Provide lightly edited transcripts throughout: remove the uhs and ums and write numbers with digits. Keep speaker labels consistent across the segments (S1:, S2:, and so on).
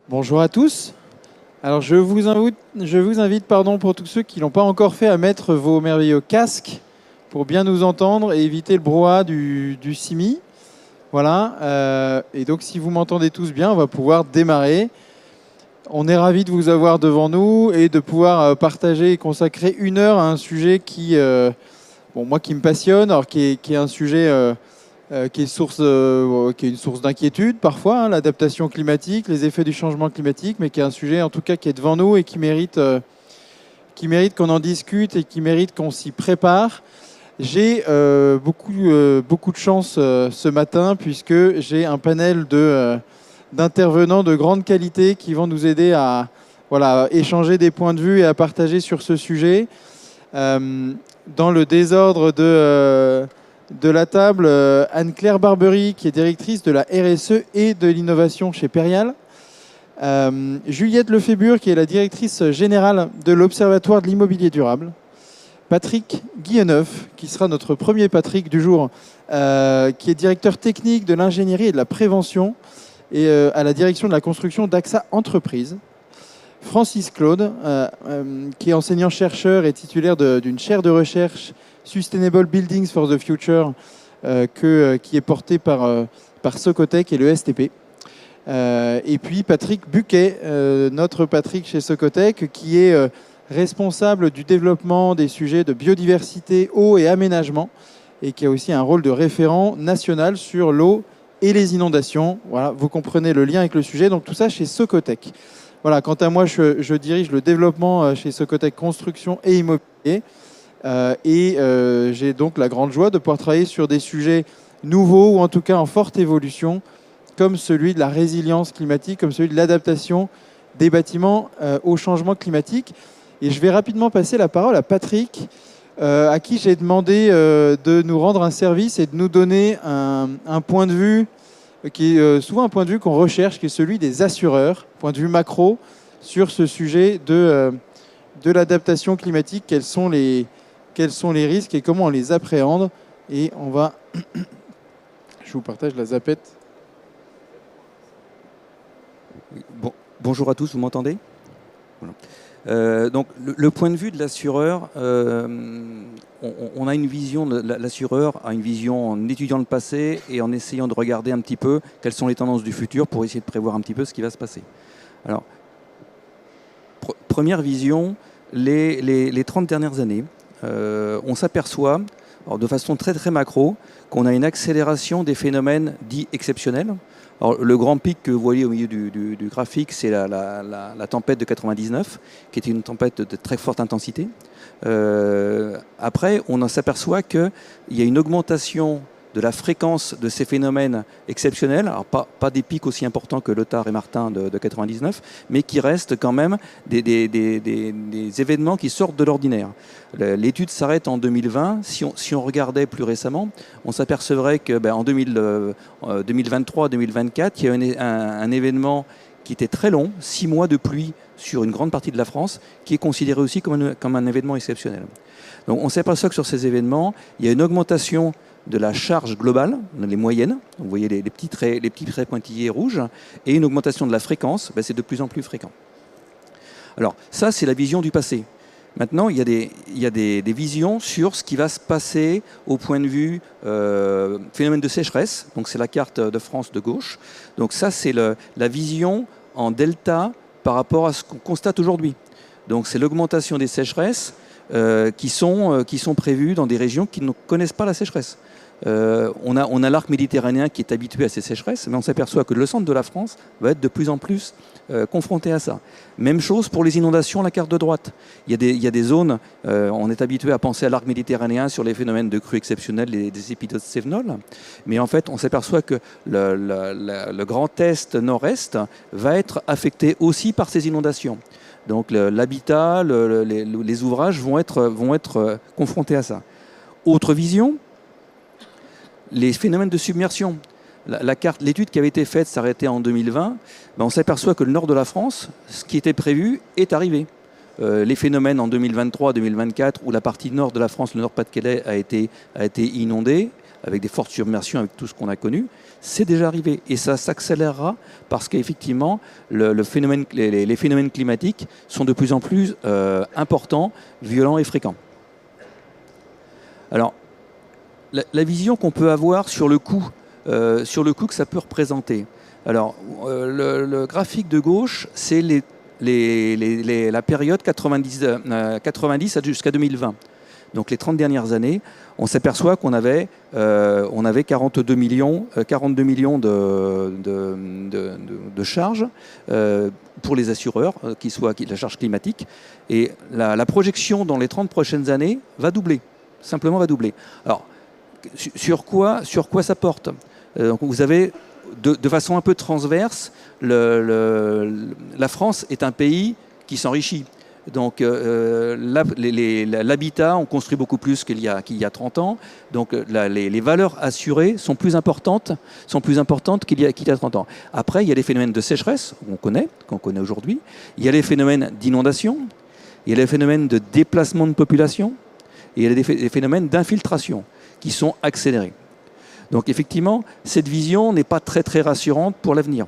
S1: Bonjour à tous. Alors je vous invite, pour tous ceux qui ne l'ont pas encore fait, à mettre vos merveilleux casques pour bien nous entendre et éviter le brouhaha du CIMI. Voilà. Et donc si vous m'entendez tous bien, on va pouvoir démarrer. On est ravis de vous avoir devant nous et de pouvoir partager et consacrer 1 heure à un sujet moi, qui me passionne, alors qui est un sujet qui est une source d'inquiétude parfois, hein, l'adaptation climatique, les effets du changement climatique, mais qui est un sujet en tout cas qui est devant nous et qui mérite qu'on en discute et qui mérite qu'on s'y prépare. J'ai beaucoup de chance ce matin puisque j'ai un panel d'intervenants de grande qualité qui vont nous aider à voilà, échanger des points de vue et à partager sur ce sujet. Dans le désordre de la table, Anne-Claire Barbery, qui est directrice de la RSE et de l'innovation chez Perial. Juliette Lefébure, qui est la directrice générale de l'Observatoire de l'immobilier durable. Patrick Guilleneuf, qui sera notre premier Patrick du jour, qui est directeur technique de l'ingénierie et de la prévention et à la direction de la construction d'AXA Entreprises. Francis Claude, qui est enseignant-chercheur et titulaire d'une chaire de recherche Sustainable Buildings for the Future, qui est portée par Socotec et le STP. Et puis Patrick Buquet, notre Patrick chez Socotec, qui est responsable du développement des sujets de biodiversité, eau et aménagement, et qui a aussi un rôle de référent national sur l'eau et les inondations. Voilà, vous comprenez le lien avec le sujet. Donc tout ça chez Socotec. Voilà, quant à moi, je dirige le développement chez Socotec Construction et Immobilier. J'ai donc la grande joie de pouvoir travailler sur des sujets nouveaux ou en tout cas en forte évolution, comme celui de la résilience climatique, comme celui de l'adaptation des bâtiments au changement climatique. Et je vais rapidement passer la parole à Patrick, à qui j'ai demandé de nous rendre un service et de nous donner un point de vue qui est souvent un point de vue qu'on recherche, qui est celui des assureurs, point de vue macro, sur ce sujet de l'adaptation climatique. Quels sont les risques et comment on les appréhende. Et je vous partage la zapette.
S2: Bonjour à tous, vous m'entendez ? Voilà. Donc le point de vue de l'assureur, on a une vision, l'assureur a une vision en étudiant le passé et en essayant de regarder un petit peu quelles sont les tendances du futur pour essayer de prévoir un petit peu ce qui va se passer. Alors, première vision, les 30 dernières années, on s'aperçoit, de façon très très macro, qu'on a une accélération des phénomènes dits exceptionnels. Alors, le grand pic que vous voyez au milieu du graphique, c'est la tempête de 99, qui était une tempête de très forte intensité. Après, on s'aperçoit qu'il y a une augmentation de la fréquence de ces phénomènes exceptionnels, alors pas des pics aussi importants que Lothar et Martin de 99, mais qui restent quand même des événements qui sortent de l'ordinaire. L'étude s'arrête en 2020. Si on regardait plus récemment, on s'apercevrait qu'en 2023-2024, il y a un événement qui était très long, 6 mois de pluie sur une grande partie de la France, qui est considéré aussi comme un événement exceptionnel. Donc on s'aperçoit que sur ces événements, il y a une augmentation de la charge globale, les moyennes, donc vous voyez les petits traits pointillés rouges, et une augmentation de la fréquence, c'est de plus en plus fréquent. Alors ça, c'est la vision du passé. Maintenant, il y a des visions sur ce qui va se passer au point de vue phénomène de sécheresse. Donc c'est la carte de France de gauche. Donc ça, c'est la vision en delta par rapport à ce qu'on constate aujourd'hui. Donc c'est l'augmentation des sécheresses qui sont prévues dans des régions qui ne connaissent pas la sécheresse. On a l'arc méditerranéen qui est habitué à ces sécheresses, mais on s'aperçoit que le centre de la France va être de plus en plus confronté à ça. Même chose pour les inondations, la carte de droite. Il y a des zones, on est habitué à penser à l'arc méditerranéen sur les phénomènes de crues exceptionnelles, des épisodes cévenols, mais en fait on s'aperçoit que le grand est nord-est va être affecté aussi par ces inondations. Donc l'habitat, les ouvrages vont être confrontés à ça. Autre vision, les phénomènes de submersion. L'étude qui avait été faite s'arrêtait en 2020. On s'aperçoit que le nord de la France, ce qui était prévu, est arrivé. Les phénomènes en 2023-2024, où la partie nord de la France, le Nord-Pas-de-Calais, a été inondée, avec des fortes submersions, avec tout ce qu'on a connu. C'est déjà arrivé et ça s'accélérera parce qu'effectivement, les phénomènes climatiques sont de plus en plus importants, violents et fréquents. Alors, la vision qu'on peut avoir sur le coût que ça peut représenter. Alors, le graphique de gauche, c'est la période 90 jusqu'à 2020. Donc les 30 dernières années, on s'aperçoit qu'on avait 42 millions de charges pour les assureurs, la charge climatique. Et la projection dans les 30 prochaines années va doubler, simplement va doubler. Alors, sur quoi ça porte? Donc vous avez, de façon un peu transverse, la France est un pays qui s'enrichit. Donc l'habitat, on construit beaucoup plus qu'il y a 30 ans. Donc les valeurs assurées sont plus importantes qu'il y a 30 ans. Après, il y a les phénomènes de sécheresse qu'on connaît aujourd'hui. Il y a les phénomènes d'inondation. Il y a les phénomènes de déplacement de population. Et il y a des phénomènes d'infiltration qui sont accélérés. Donc effectivement, cette vision n'est pas très très rassurante pour l'avenir.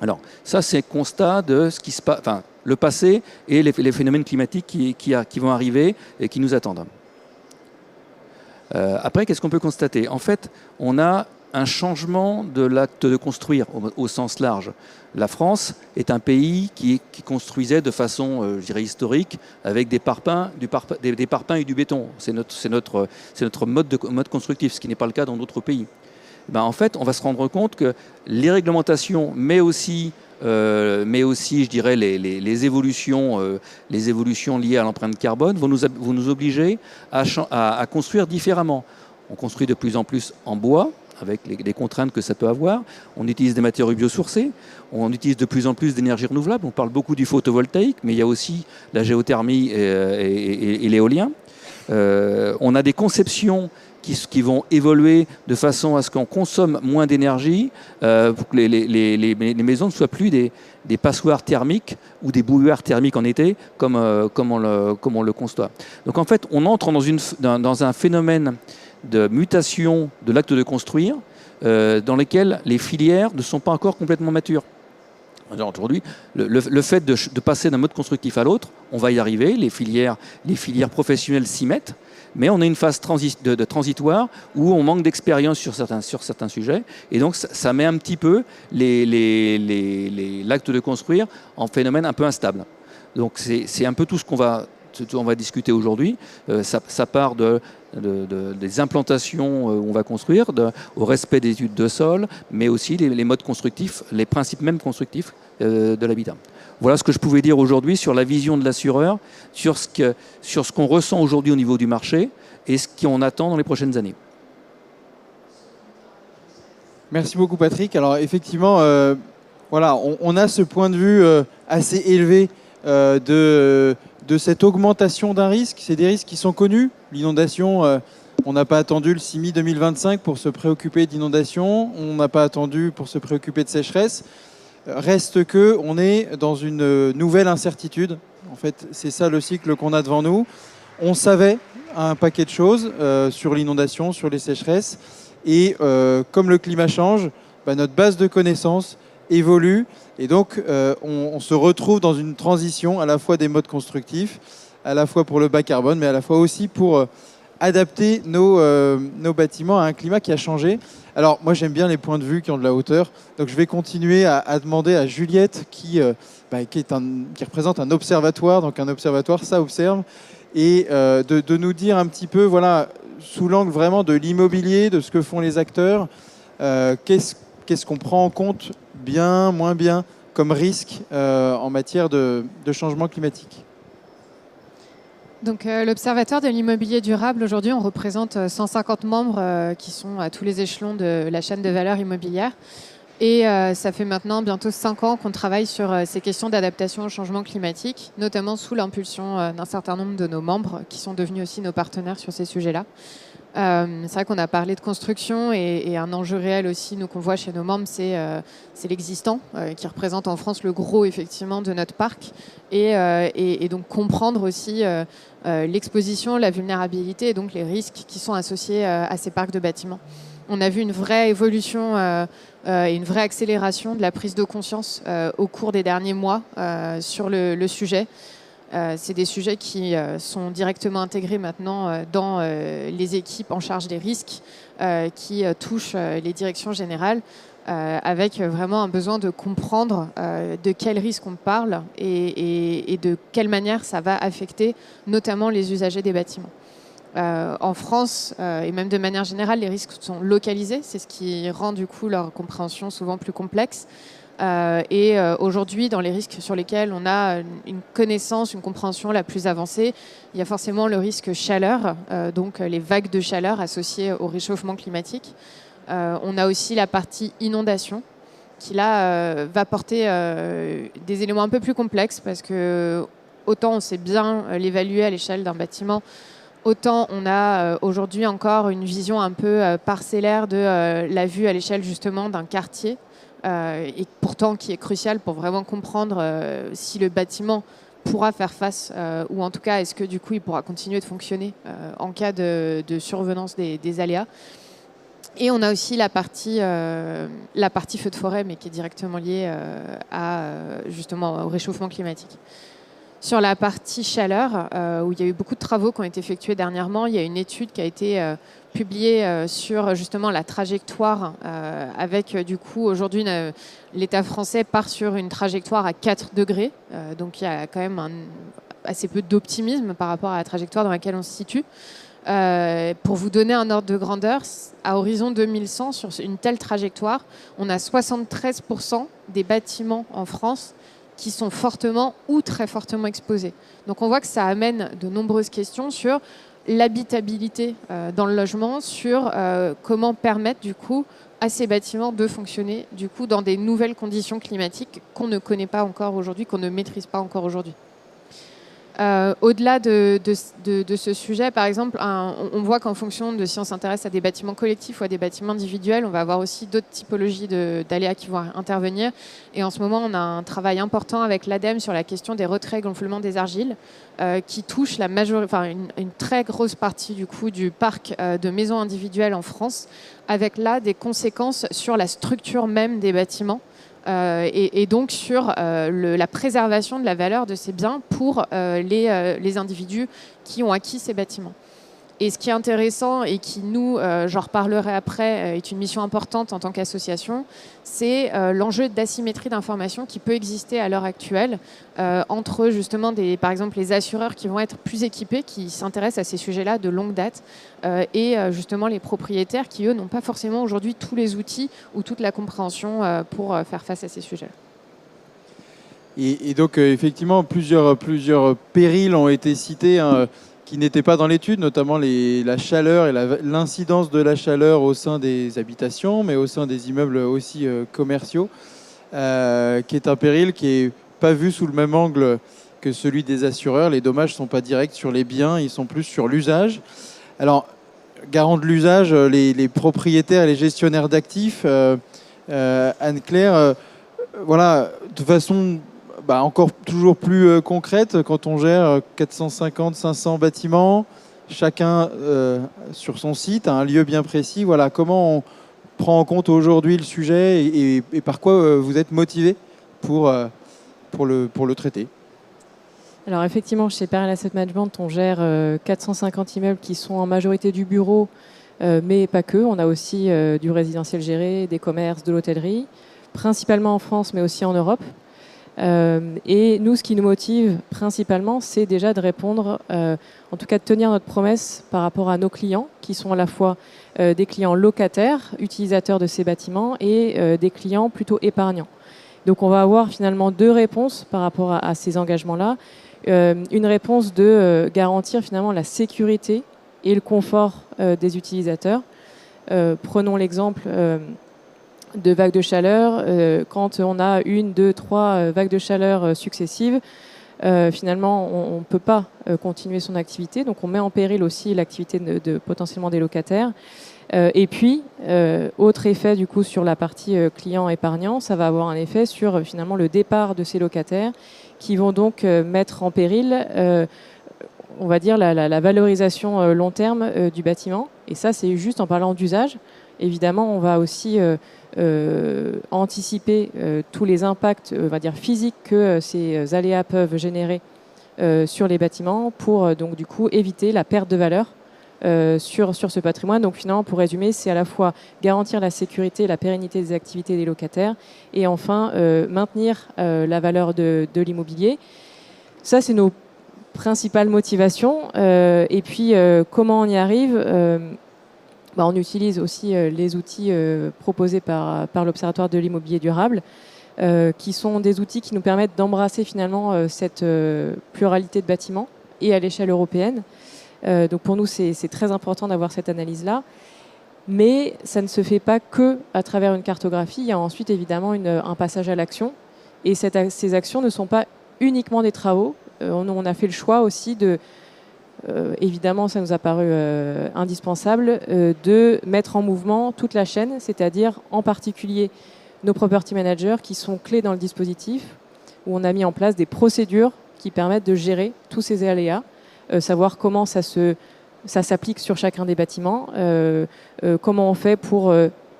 S2: Alors ça, c'est un constat de ce qui se passe, enfin, le passé et les phénomènes climatiques qui vont arriver et qui nous attendent. Après, qu'est-ce qu'on peut constater? En fait, on a un changement de l'acte de construire au sens large. La France est un pays qui construisait de façon, je dirais, historique, avec des parpaings et du béton. C'est notre mode constructif, ce qui n'est pas le cas dans d'autres pays. Ben, en fait, on va se rendre compte que les réglementations, mais aussi, je dirais, les évolutions liées à l'empreinte carbone vont nous obliger à construire différemment. On construit de plus en plus en bois, avec les contraintes que ça peut avoir. On utilise des matériaux biosourcés, on utilise de plus en plus d'énergie renouvelable. On parle beaucoup du photovoltaïque, mais il y a aussi la géothermie et l'éolien. On a des conceptions qui vont évoluer de façon à ce qu'on consomme moins d'énergie, pour que les maisons ne soient plus des passoires thermiques ou des bouilloires thermiques en été, comme on le constate. Donc en fait, on entre dans un phénomène de mutation de l'acte de construire, dans lequel les filières ne sont pas encore complètement matures. Aujourd'hui, le fait de passer d'un mode constructif à l'autre, on va y arriver, les filières professionnelles s'y mettent, mais on a une phase de transitoire où on manque d'expérience sur certains sujets, et donc ça met un petit peu l'acte de construire en phénomène un peu instable. Donc c'est un peu tout ce qu'on va discuter aujourd'hui. Ça part des implantations où on va construire, au respect des études de sol, mais aussi les modes constructifs, les principes même constructifs de l'habitat. Voilà ce que je pouvais dire aujourd'hui sur la vision de l'assureur, sur ce qu'on ressent aujourd'hui au niveau du marché et ce qu'on attend dans les prochaines années.
S1: Merci beaucoup Patrick. Alors effectivement, voilà, on a ce point de vue assez élevé de cette augmentation d'un risque. C'est des risques qui sont connus. L'inondation, on n'a pas attendu le CIMI 2025 pour se préoccuper d'inondation. On n'a pas attendu pour se préoccuper de sécheresse. Reste qu'on est dans une nouvelle incertitude. En fait, c'est ça le cycle qu'on a devant nous. On savait un paquet de choses sur l'inondation, sur les sécheresses. Et comme le climat change, notre base de connaissances évolue. Et donc, on se retrouve dans une transition à la fois des modes constructifs, à la fois pour le bas carbone, mais à la fois aussi pour adapter nos bâtiments à un climat qui a changé. Alors, moi, j'aime bien les points de vue qui ont de la hauteur. Donc, je vais continuer à demander à Juliette, qui représente un observatoire. Donc, un observatoire, ça observe. Et de nous dire un petit peu, voilà, sous l'angle vraiment de l'immobilier, de ce que font les acteurs, qu'est-ce qu'on prend en compte bien, moins bien, comme risque en matière de changement climatique.
S3: Donc, l'Observatoire de l'immobilier durable, aujourd'hui, on représente 150 membres qui sont à tous les échelons de la chaîne de valeur immobilière. Et ça fait maintenant bientôt 5 ans qu'on travaille sur ces questions d'adaptation au changement climatique, notamment sous l'impulsion d'un certain nombre de nos membres qui sont devenus aussi nos partenaires sur ces sujets-là. C'est vrai qu'on a parlé de construction et un enjeu réel aussi, nous, qu'on voit chez nos membres, c'est l'existant qui représente en France le gros, effectivement, de notre parc et donc comprendre aussi l'exposition, la vulnérabilité et donc les risques qui sont associés à ces parcs de bâtiments. On a vu une vraie évolution et une vraie accélération de la prise de conscience au cours des derniers mois sur le sujet. C'est des sujets qui sont directement intégrés maintenant dans les équipes en charge des risques qui touchent les directions générales avec vraiment un besoin de comprendre de quels risques on parle et de quelle manière ça va affecter notamment les usagers des bâtiments. En France, et même de manière générale, les risques sont localisés. C'est ce qui rend du coup leur compréhension souvent plus complexe. Aujourd'hui, dans les risques sur lesquels on a une connaissance, une compréhension la plus avancée, il y a forcément le risque chaleur, donc les vagues de chaleur associées au réchauffement climatique. On a aussi la partie inondation, qui là va porter des éléments un peu plus complexes, parce que autant on sait bien l'évaluer à l'échelle d'un bâtiment, autant on a aujourd'hui encore une vision un peu parcellaire de la vue à l'échelle justement d'un quartier, et pourtant qui est crucial pour vraiment comprendre si le bâtiment pourra faire face, ou en tout cas est-ce que du coup il pourra continuer de fonctionner en cas de survenance des aléas. Et on a aussi la partie feu de forêt, mais qui est directement liée justement au réchauffement climatique. Sur la partie chaleur, où il y a eu beaucoup de travaux qui ont été effectués dernièrement, il y a une étude qui a été publiée sur justement la trajectoire, avec du coup aujourd'hui l'État français part sur une trajectoire à 4 degrés, donc il y a quand même assez peu d'optimisme par rapport à la trajectoire dans laquelle on se situe. Pour vous donner un ordre de grandeur, à horizon 2100, sur une telle trajectoire, on a 73% des bâtiments en France qui sont fortement ou très fortement exposés. Donc on voit que ça amène de nombreuses questions sur l'habitabilité dans le logement, sur comment permettre du coup à ces bâtiments de fonctionner du coup dans des nouvelles conditions climatiques qu'on ne connaît pas encore aujourd'hui, qu'on ne maîtrise pas encore aujourd'hui. Au-delà de ce sujet, par exemple, on voit qu'en fonction de si on s'intéresse à des bâtiments collectifs ou à des bâtiments individuels, on va avoir aussi d'autres typologies d'aléas qui vont intervenir. Et en ce moment, on a un travail important avec l'ADEME sur la question des retraits gonflements des argiles, qui touche une très grosse partie du coup du parc de maisons individuelles en France, avec là des conséquences sur la structure même des bâtiments. Et donc sur la préservation de la valeur de ces biens pour les individus qui ont acquis ces bâtiments. Et ce qui est intéressant et qui nous, j'en reparlerai après, est une mission importante en tant qu'association, c'est l'enjeu d'asymétrie d'information qui peut exister à l'heure actuelle entre justement par exemple les assureurs qui vont être plus équipés, qui s'intéressent à ces sujets-là de longue date, et justement les propriétaires qui, eux, n'ont pas forcément aujourd'hui tous les outils ou toute la compréhension pour faire face à ces sujets.
S1: Et donc, effectivement, plusieurs périls ont été cités, hein, qui n'étaient pas dans l'étude, notamment la chaleur et l'incidence de la chaleur au sein des habitations, mais au sein des immeubles aussi commerciaux, qui est un péril qui n'est pas vu sous le même angle que celui des assureurs. Les dommages ne sont pas directs sur les biens, ils sont plus sur l'usage. Alors, garant de l'usage, les propriétaires et les gestionnaires d'actifs, Anne-Claire, voilà, de façon encore toujours plus concrète, quand on gère 450, 500 bâtiments, chacun sur son site, à un lieu bien précis, voilà, comment on prend en compte aujourd'hui le sujet et par quoi vous êtes motivé pour le traiter?
S4: Alors effectivement, chez Perel Asset Management, on gère 450 immeubles qui sont en majorité du bureau, mais pas que. On a aussi du résidentiel géré, des commerces, de l'hôtellerie, principalement en France, mais aussi en Europe. Et nous, ce qui nous motive principalement, c'est déjà de répondre, en tout cas de tenir notre promesse par rapport à nos clients, qui sont à la fois des clients locataires, utilisateurs de ces bâtiments, et des clients plutôt épargnants. Donc on va avoir finalement deux réponses par rapport à ces engagements-là. Une réponse de garantir finalement la sécurité et le confort des utilisateurs. Prenons l'exemple de vagues de chaleur. Quand on a 1, 2, 3 vagues de chaleur successives, finalement, on ne peut pas continuer son activité. Donc, on met en péril aussi l'activité potentiellement des locataires. Et puis, autre effet du coup sur la partie client épargnant, ça va avoir un effet sur finalement le départ de ces locataires qui vont donc mettre en péril, on va dire, la valorisation long terme du bâtiment. Et ça, c'est juste en parlant d'usage. Évidemment, on va aussi anticiper tous les impacts, on va dire physiques que ces aléas peuvent générer sur les bâtiments pour donc du coup éviter la perte de valeur sur ce patrimoine. Donc finalement, pour résumer, c'est à la fois garantir la sécurité et la pérennité des activités des locataires et enfin maintenir la valeur de l'immobilier. Ça, c'est nos principales motivations. Et puis, comment on y arrive on utilise aussi les outils proposés par l'Observatoire de l'immobilier durable, qui sont des outils qui nous permettent d'embrasser finalement cette pluralité de bâtiments et à l'échelle européenne. Donc pour nous, c'est très important d'avoir cette analyse-là. Mais ça ne se fait pas que à travers une cartographie. Il y a ensuite évidemment un passage à l'action. Et ces actions ne sont pas uniquement des travaux. On a fait le choix aussi évidemment, ça nous a paru indispensable, de mettre en mouvement toute la chaîne, c'est-à-dire en particulier nos property managers qui sont clés dans le dispositif, où on a mis en place des procédures qui permettent de gérer tous ces aléas, savoir comment ça s'applique sur chacun des bâtiments, comment on fait pour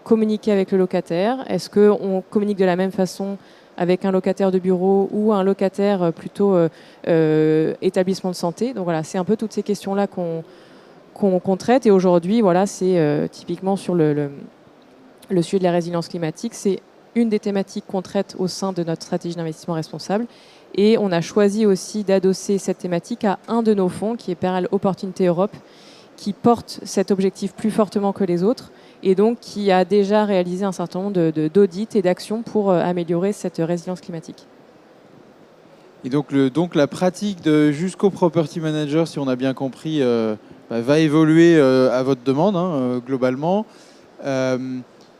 S4: communiquer avec le locataire, est-ce qu'on communique de la même façon avec un locataire de bureau ou un locataire plutôt établissement de santé. Donc voilà, c'est un peu toutes ces questions-là qu'on traite. Et aujourd'hui, voilà, c'est typiquement sur le sujet de la résilience climatique, c'est une des thématiques qu'on traite au sein de notre stratégie d'investissement responsable. Et on a choisi aussi d'adosser cette thématique à un de nos fonds, qui est Pearl Opportunity Europe, qui porte cet objectif plus fortement que les autres, et donc qui a déjà réalisé un certain nombre d'audits et d'actions pour améliorer cette résilience climatique.
S1: Et donc la pratique de Jusqu'au Property Manager, si on a bien compris, va évoluer à votre demande, globalement.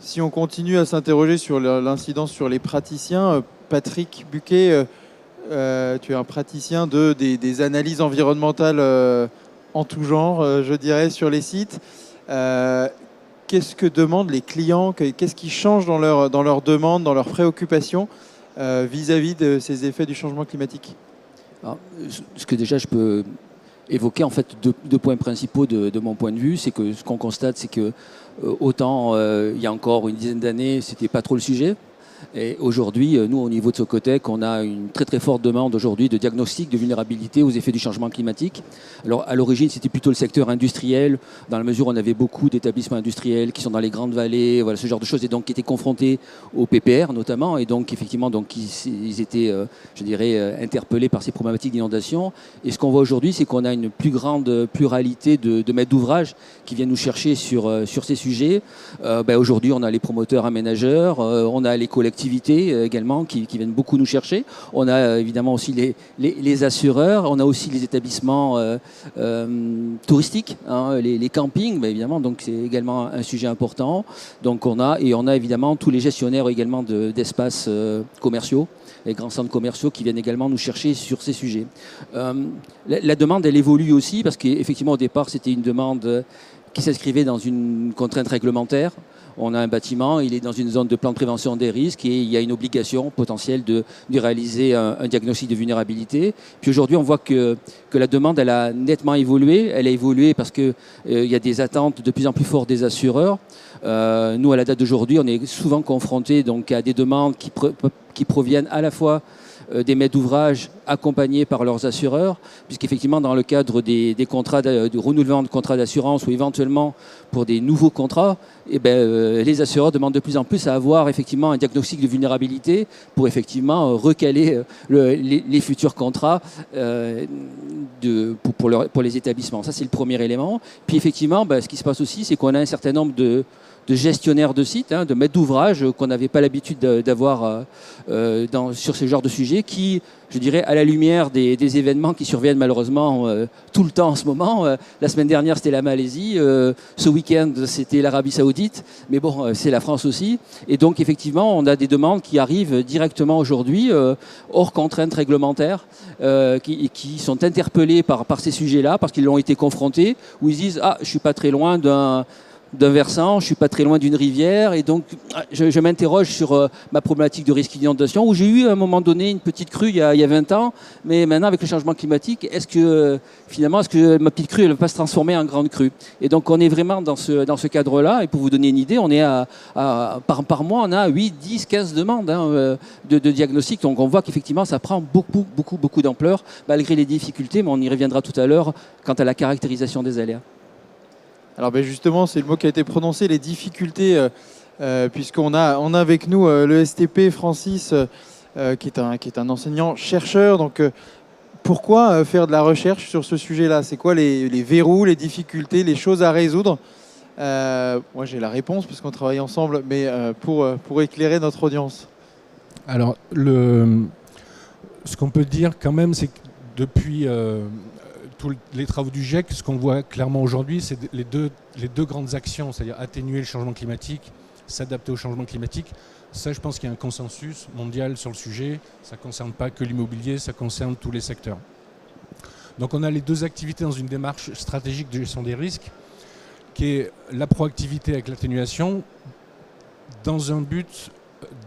S1: Si on continue à s'interroger sur l'incidence sur les praticiens, Patrick Buquet, tu es un praticien des analyses environnementales en tout genre, je dirais, sur les sites. Qu'est-ce que demandent les clients? Qu'est-ce qui change dans leurs demandes, dans leurs préoccupations vis-à-vis de ces effets du changement climatique?
S5: Alors, ce que déjà je peux évoquer, en fait, deux points principaux de mon point de vue, c'est que ce qu'on constate, c'est que autant il y a encore une dizaine d'années, c'était pas trop le sujet. Et aujourd'hui, nous, au niveau de Socotec, on a une très très forte demande aujourd'hui de diagnostic de vulnérabilité aux effets du changement climatique. Alors, à l'origine, c'était plutôt le secteur industriel, dans la mesure où on avait beaucoup d'établissements industriels qui sont dans les grandes vallées, voilà, ce genre de choses, et donc qui étaient confrontés au PPR notamment, et donc effectivement, donc, ils étaient, je dirais, interpellés par ces problématiques d'inondation. Et ce qu'on voit aujourd'hui, c'est qu'on a une plus grande pluralité de maîtres d'ouvrage qui viennent nous chercher sur ces sujets. Aujourd'hui, on a les promoteurs aménageurs, on a les collectivités également qui viennent beaucoup nous chercher. On a évidemment aussi les assureurs, on a aussi les établissements touristiques, les campings, évidemment, donc c'est également un sujet important. Donc on a évidemment tous les gestionnaires également d'espaces commerciaux, les grands centres commerciaux qui viennent également nous chercher sur ces sujets. La demande, elle évolue aussi parce qu'effectivement au départ c'était une demande qui s'inscrivait dans une contrainte réglementaire. On a un bâtiment, il est dans une zone de plan de prévention des risques et il y a une obligation potentielle de réaliser un diagnostic de vulnérabilité. Puis aujourd'hui, on voit que la demande, elle a nettement évolué. Elle a évolué parce qu'il y a des attentes de plus en plus fortes des assureurs. Nous, à la date d'aujourd'hui, on est souvent confrontés donc, à des demandes qui proviennent à la fois des maîtres d'ouvrage accompagnés par leurs assureurs, puisqu'effectivement dans le cadre des contrats de renouvellement de contrats d'assurance ou éventuellement pour des nouveaux contrats, les assureurs demandent de plus en plus à avoir effectivement un diagnostic de vulnérabilité pour effectivement recaler les futurs contrats pour les établissements. Ça, c'est le premier élément. Puis effectivement, ce qui se passe aussi, c'est qu'on a un certain nombre de gestionnaires de sites, de maîtres d'ouvrage qu'on n'avait pas l'habitude d'avoir sur ce genre de sujet, qui je dirais, à la lumière des événements qui surviennent malheureusement tout le temps en ce moment. La semaine dernière, c'était la Malaisie. Ce week-end, c'était l'Arabie Saoudite. Mais bon, c'est la France aussi. Et donc, effectivement, on a des demandes qui arrivent directement aujourd'hui, hors contraintes réglementaires, qui sont interpellées par ces sujets-là, parce qu'ils ont été confrontés, où ils disent « Ah, je suis pas très loin d'un versant, je suis pas très loin d'une rivière et donc je m'interroge sur ma problématique de risque d'inondation où j'ai eu à un moment donné une petite crue il y a 20 ans, mais maintenant avec le changement climatique, est-ce que ma petite crue elle ne va pas se transformer en grande crue? Et donc on est vraiment dans ce cadre-là et pour vous donner une idée, on est par mois on a 8, 10, 15 demandes de diagnostic, donc on voit qu'effectivement ça prend beaucoup d'ampleur malgré les difficultés, mais on y reviendra tout à l'heure quant à la caractérisation des aléas.
S1: Alors justement, c'est le mot qui a été prononcé, les difficultés, puisqu'on a avec nous le STP Francis, qui est un enseignant-chercheur. Donc pourquoi faire de la recherche sur ce sujet-là? C'est quoi les verrous, les difficultés, les choses à résoudre? Moi j'ai la réponse, parce qu'on travaille ensemble, mais pour éclairer notre audience.
S6: Alors, ce qu'on peut dire quand même, c'est que depuis... tous les travaux du GIEC, ce qu'on voit clairement aujourd'hui, c'est les deux grandes actions, c'est-à-dire atténuer le changement climatique, s'adapter au changement climatique. Ça, je pense qu'il y a un consensus mondial sur le sujet. Ça ne concerne pas que l'immobilier, ça concerne tous les secteurs. Donc on a les deux activités dans une démarche stratégique de gestion des risques, qui est la proactivité avec l'atténuation, dans un but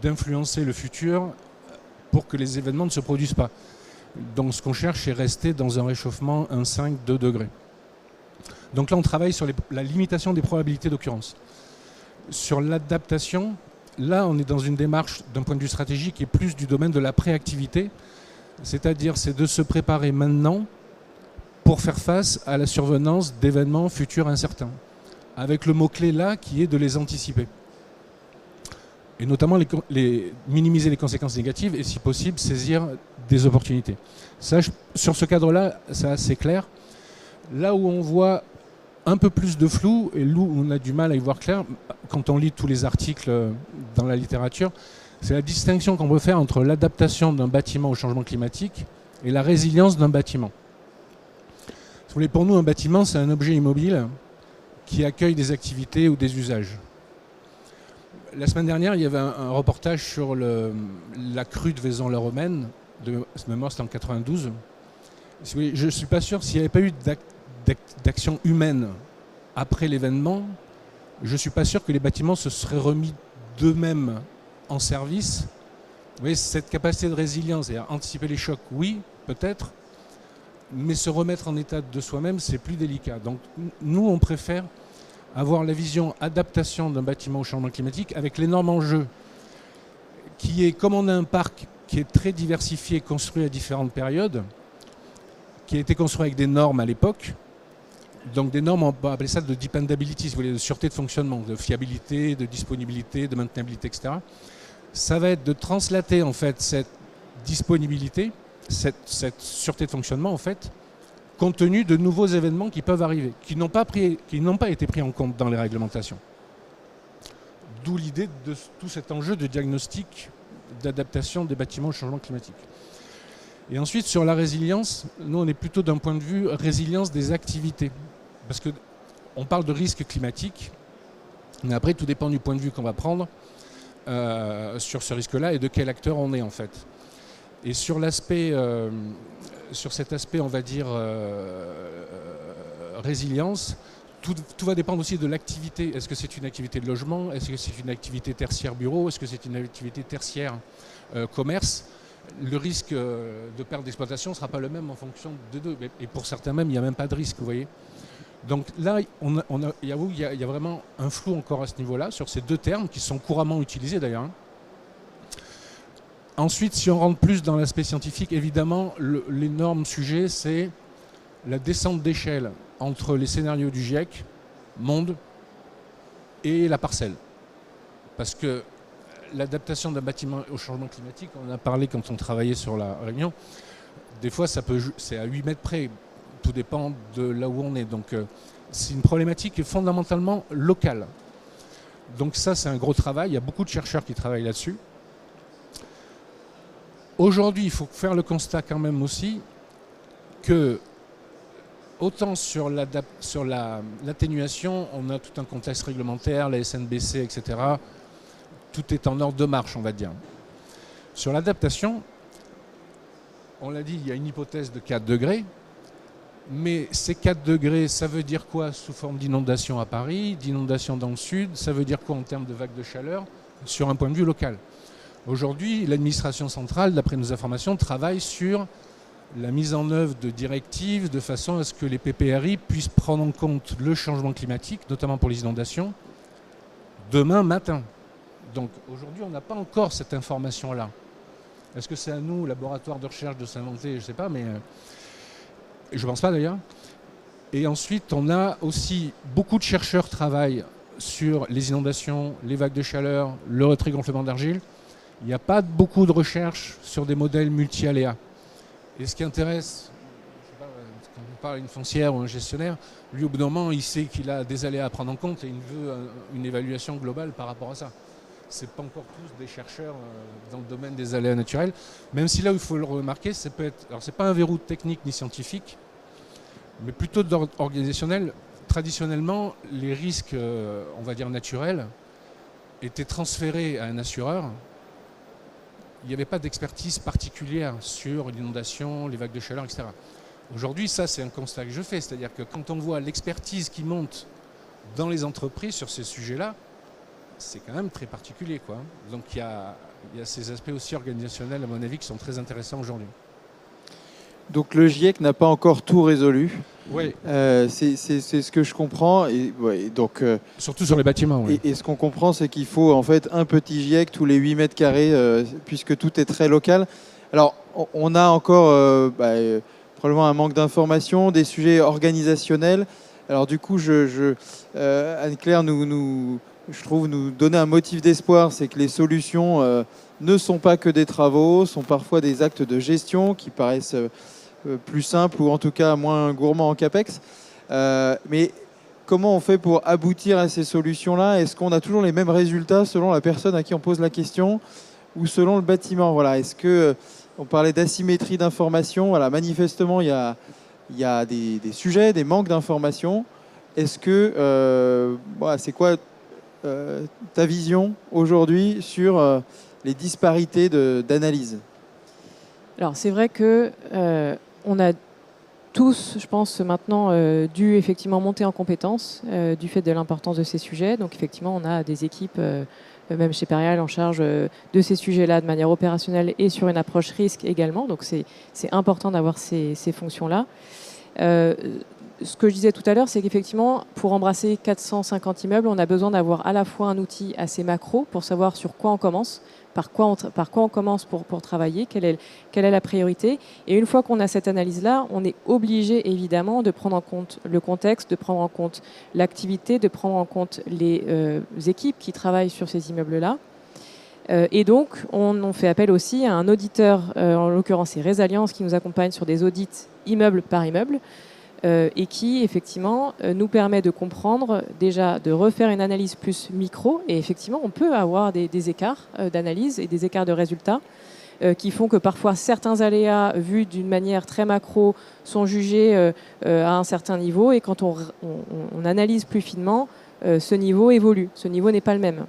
S6: d'influencer le futur pour que les événements ne se produisent pas. Donc ce qu'on cherche, c'est rester dans un réchauffement 1,5, 2 degrés. Donc là, on travaille sur la limitation des probabilités d'occurrence. Sur l'adaptation, là, on est dans une démarche, d'un point de vue stratégique, qui est plus du domaine de la préactivité. C'est-à-dire, c'est de se préparer maintenant pour faire face à la survenance d'événements futurs incertains. Avec le mot-clé là, qui est de les anticiper. Et notamment minimiser les conséquences négatives et, si possible, saisir des opportunités. Ça, sur ce cadre-là, c'est assez clair. Là où on voit un peu plus de flou, et où on a du mal à y voir clair, quand on lit tous les articles dans la littérature, c'est la distinction qu'on peut faire entre l'adaptation d'un bâtiment au changement climatique et la résilience d'un bâtiment. Si vous voulez, pour nous, un bâtiment, c'est un objet immobile qui accueille des activités ou des usages. La semaine dernière, il y avait un reportage sur la crue de Vaison-la-Romaine, de mémoire c'était en 92. Je ne suis pas sûr, s'il n'y avait pas eu d'action humaine après l'événement, je ne suis pas sûr que les bâtiments se seraient remis d'eux-mêmes en service. Vous voyez, cette capacité de résilience, c'est-à-dire anticiper les chocs, oui, peut-être, mais se remettre en état de soi-même, c'est plus délicat. Donc nous, on préfère avoir la vision adaptation d'un bâtiment au changement climatique avec l'énorme enjeu qui est, comme on a un parc qui est très diversifié, construit à différentes périodes, qui a été construit avec des normes à l'époque, donc des normes, on peut appeler ça de dependability, si vous voulez, de sûreté de fonctionnement, de fiabilité, de disponibilité, de maintenabilité, etc. Ça va être de translater en fait cette disponibilité, cette sûreté de fonctionnement en fait, compte tenu de nouveaux événements qui peuvent arriver, qui n'ont pas été pris en compte dans les réglementations. D'où l'idée de tout cet enjeu de diagnostic d'adaptation des bâtiments au changement climatique. Et ensuite, sur la résilience, nous, on est plutôt d'un point de vue résilience des activités. Parce qu'on parle de risque climatique, mais après, tout dépend du point de vue qu'on va prendre sur ce risque-là et de quel acteur on est, en fait. Et sur cet aspect, on va dire, résilience, tout va dépendre aussi de l'activité. Est-ce que c'est une activité de logement? Est-ce que c'est une activité tertiaire bureau? Est-ce que c'est une activité tertiaire commerce? Le risque de perte d'exploitation ne sera pas le même en fonction des deux. Et pour certains même, il n'y a même pas de risque, vous voyez. Donc là, il y a vraiment un flou encore à ce niveau-là, sur ces deux termes qui sont couramment utilisés d'ailleurs. Ensuite, si on rentre plus dans l'aspect scientifique, évidemment, l'énorme sujet, c'est la descente d'échelle entre les scénarios du GIEC, monde, et la parcelle. Parce que l'adaptation d'un bâtiment au changement climatique, on en a parlé quand on travaillait sur la Réunion, des fois c'est à 8 mètres près, tout dépend de là où on est. Donc c'est une problématique qui est fondamentalement locale. Donc ça, c'est un gros travail, il y a beaucoup de chercheurs qui travaillent là-dessus. Aujourd'hui, il faut faire le constat quand même aussi que autant sur l'atténuation, on a tout un contexte réglementaire, la SNBC, etc. Tout est en ordre de marche, on va dire. Sur l'adaptation, on l'a dit, il y a une hypothèse de 4 degrés. Mais ces 4 degrés, ça veut dire quoi sous forme d'inondation à Paris, d'inondation dans le sud? Ça veut dire quoi en termes de vagues de chaleur sur un point de vue local? Aujourd'hui, l'administration centrale, d'après nos informations, travaille sur la mise en œuvre de directives de façon à ce que les PPRI puissent prendre en compte le changement climatique, notamment pour les inondations, demain matin. Donc aujourd'hui, on n'a pas encore cette information-là. Est-ce que c'est à nous, laboratoire de recherche, de s'inventer? Je ne sais pas, mais je ne pense pas d'ailleurs. Et ensuite, on a aussi beaucoup de chercheurs travaillent sur les inondations, les vagues de chaleur, le retrait gonflement d'argile. Il n'y a pas beaucoup de recherche sur des modèles multi-aléas. Et ce qui intéresse, je sais pas, quand on parle à une foncière ou un gestionnaire, lui au bout d'un moment, il sait qu'il a des aléas à prendre en compte et il veut une évaluation globale par rapport à ça. Ce n'est pas encore tous des chercheurs dans le domaine des aléas naturels, même si là où il faut le remarquer, ça peut être, alors c'est pas un verrou technique ni scientifique, mais plutôt d'ordre organisationnel. Traditionnellement, les risques, on va dire naturels, étaient transférés à un assureur. Il n'y avait pas d'expertise particulière sur l'inondation, les vagues de chaleur, etc. Aujourd'hui, ça, c'est un constat que je fais. C'est-à-dire que quand on voit l'expertise qui monte dans les entreprises sur ces sujets-là, c'est quand même très particulier, quoi. Donc il y a ces aspects aussi organisationnels, à mon avis, qui sont très intéressants aujourd'hui.
S1: Donc le GIEC n'a pas encore tout résolu.
S6: Oui.
S1: C'est ce que je comprends. Et, ouais, donc,
S6: surtout sur les bâtiments. Oui.
S1: Et ce qu'on comprend, c'est qu'il faut en fait un petit GIEC tous les 8 mètres carrés, puisque tout est très local. Alors, on a encore probablement un manque d'informations, des sujets organisationnels. Alors du coup, Anne-Claire je trouve nous donner un motif d'espoir, c'est que les solutions ne sont pas que des travaux, sont parfois des actes de gestion qui paraissent plus simples ou en tout cas moins gourmands en CAPEX. Mais comment on fait pour aboutir à ces solutions-là? Est-ce qu'on a toujours les mêmes résultats selon la personne à qui on pose la question ou selon le bâtiment? Voilà. Est-ce que on parlait d'asymétrie d'information? Voilà. Manifestement, il y a des sujets, des manques d'information. Est-ce que c'est quoi ta vision aujourd'hui sur les disparités d'analyse?
S4: Alors c'est vrai que on a tous, je pense, maintenant dû effectivement monter en compétences du fait de l'importance de ces sujets. Donc effectivement, on a des équipes, même chez Perial, en charge de ces sujets-là de manière opérationnelle et sur une approche risque également. Donc c'est important d'avoir ces fonctions-là. Ce que je disais tout à l'heure, c'est qu'effectivement, pour embrasser 450 immeubles, on a besoin d'avoir à la fois un outil assez macro pour savoir sur quoi on commence, par quoi on commence pour travailler, quelle est la priorité. Et une fois qu'on a cette analyse-là, on est obligé évidemment de prendre en compte le contexte, de prendre en compte l'activité, de prendre en compte les équipes qui travaillent sur ces immeubles-là. Et donc, on fait appel aussi à un auditeur, en l'occurrence c'est Résalliance, qui nous accompagne sur des audits immeuble par immeuble, et qui, effectivement, nous permet de comprendre, déjà, de refaire une analyse plus micro. Et effectivement, on peut avoir des écarts d'analyse et des écarts de résultats qui font que parfois certains aléas, vus d'une manière très macro, sont jugés à un certain niveau. Et quand on analyse plus finement, ce niveau évolue. Ce niveau n'est pas le même.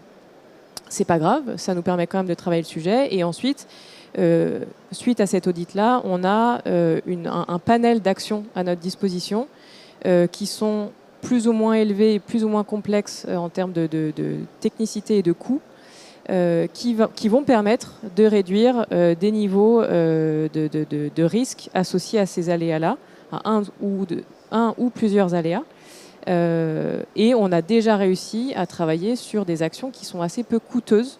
S4: C'est pas grave, ça nous permet quand même de travailler le sujet. Et ensuite, suite à cet audit-là, on a un panel d'actions à notre disposition qui sont plus ou moins élevées et plus ou moins complexes en termes de technicité et de coûts, qui vont permettre de réduire des niveaux de risque associés à ces aléas-là, à un ou plusieurs aléas. Et on a déjà réussi à travailler sur des actions qui sont assez peu coûteuses,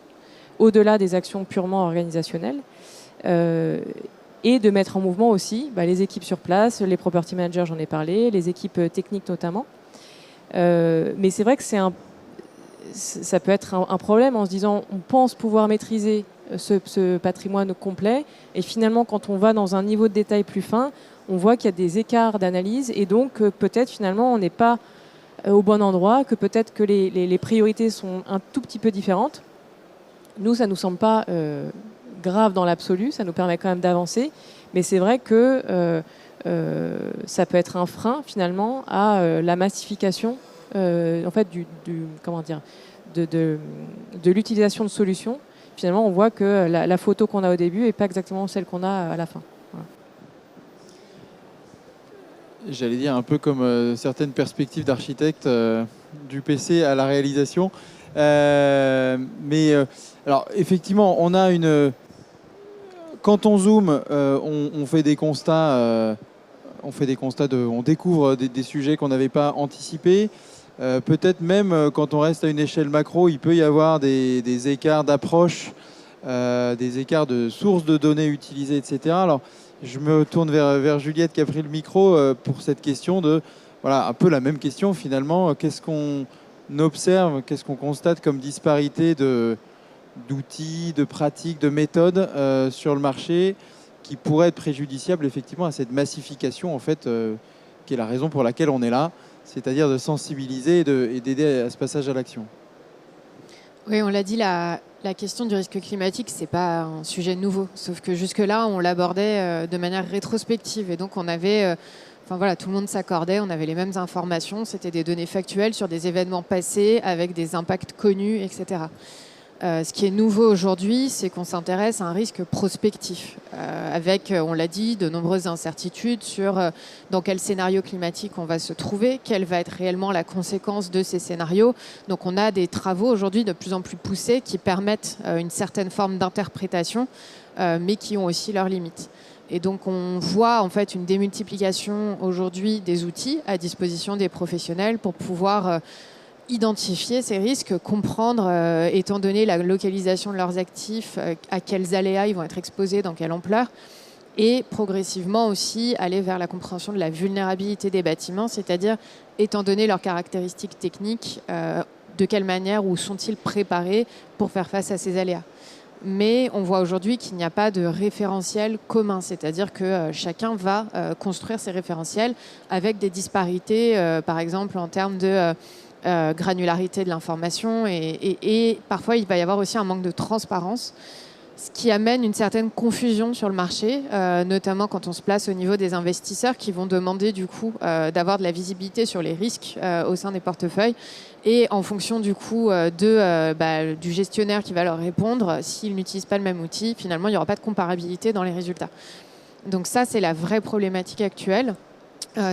S4: au-delà des actions purement organisationnelles, et de mettre en mouvement aussi les équipes sur place, les property managers, j'en ai parlé, les équipes techniques notamment. Mais c'est vrai que ça peut être un problème en se disant on pense pouvoir maîtriser ce patrimoine complet, et finalement quand on va dans un niveau de détail plus fin, on voit qu'il y a des écarts d'analyse, et donc peut-être finalement on n'est pas au bon endroit, que peut-être que les priorités sont un tout petit peu différentes. Nous, ça ne nous semble pas grave dans l'absolu, ça nous permet quand même d'avancer. Mais c'est vrai que ça peut être un frein finalement à la massification en fait, de l'utilisation de solutions. Finalement, on voit que la photo qu'on a au début n'est pas exactement celle qu'on a à la fin. Voilà.
S1: J'allais dire un peu comme certaines perspectives d'architectes du PC à la réalisation. Alors effectivement, on a quand on zoome, on fait des constats. On découvre des sujets qu'on n'avait pas anticipés. Peut-être même quand on reste à une échelle macro, il peut y avoir des écarts d'approche, des écarts de sources de données utilisées, etc. Alors, je me tourne vers Juliette qui a pris le micro pour cette question voilà, un peu la même question finalement. Qu'est-ce qu'on observe, qu'est-ce qu'on constate comme disparité d'outils, de pratiques, de méthodes sur le marché qui pourrait être préjudiciable effectivement à cette massification en fait, qui est la raison pour laquelle on est là, c'est-à-dire de sensibiliser et d'aider à ce passage à l'action.
S3: Oui, on l'a dit, la question du risque climatique, c'est pas un sujet nouveau. Sauf que jusque-là, on l'abordait de manière rétrospective. Et donc, on avait, tout le monde s'accordait, on avait les mêmes informations. C'était des données factuelles sur des événements passés avec des impacts connus, etc. Ce qui est nouveau aujourd'hui, c'est qu'on s'intéresse à un risque prospectif, avec, on l'a dit, de nombreuses incertitudes sur dans quel scénario climatique on va se trouver, quelle va être réellement la conséquence de ces scénarios. Donc on a des travaux aujourd'hui de plus en plus poussés qui permettent une certaine forme d'interprétation, mais qui ont aussi leurs limites. Et donc on voit en fait une démultiplication aujourd'hui des outils à disposition des professionnels pour pouvoir identifier ces risques, comprendre, étant donné la localisation de leurs actifs, à quels aléas ils vont être exposés, dans quelle ampleur, et progressivement aussi aller vers la compréhension de la vulnérabilité des bâtiments, c'est-à-dire, étant donné leurs caractéristiques techniques, de quelle manière ou sont-ils préparés pour faire face à ces aléas. Mais on voit aujourd'hui qu'il n'y a pas de référentiel commun, c'est-à-dire que chacun va construire ses référentiels avec des disparités, par exemple en termes de granularité de l'information et parfois il va y avoir aussi un manque de transparence, ce qui amène une certaine confusion sur le marché, notamment quand on se place au niveau des investisseurs qui vont demander du coup d'avoir de la visibilité sur les risques au sein des portefeuilles et en fonction du coup du gestionnaire qui va leur répondre, s'ils n'utilisent pas le même outil, finalement il n'y aura pas de comparabilité dans les résultats. Donc ça c'est la vraie problématique actuelle.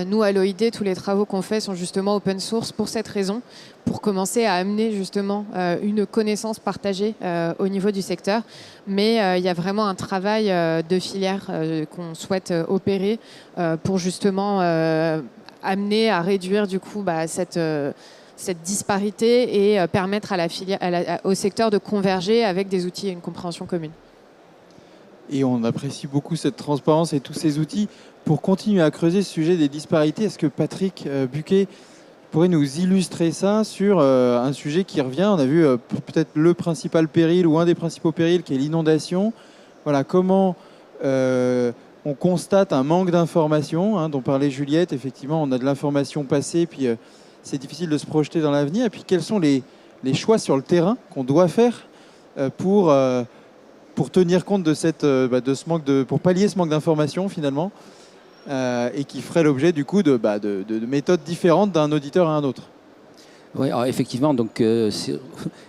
S3: Nous, à l'OID, tous les travaux qu'on fait sont justement open source pour cette raison, pour commencer à amener justement une connaissance partagée au niveau du secteur. Mais il y a vraiment un travail de filière qu'on souhaite opérer pour justement amener à réduire du coup cette disparité et permettre au secteur de converger avec des outils et une compréhension commune.
S1: Et on apprécie beaucoup cette transparence et tous ces outils. Pour continuer à creuser ce sujet des disparités, est-ce que Patrick Buquet pourrait nous illustrer ça sur un sujet qui revient? On a vu peut-être le principal péril ou un des principaux périls qui est l'inondation. Voilà, comment on constate un manque d'information, dont parlait Juliette. Effectivement, on a de l'information passée, puis c'est difficile de se projeter dans l'avenir. Et puis quels sont les choix sur le terrain qu'on doit faire pour tenir compte de ce manque pour pallier ce manque d'information finalement, et qui ferait l'objet du coup de méthodes différentes d'un auditeur à un autre.
S5: Oui, alors effectivement, donc,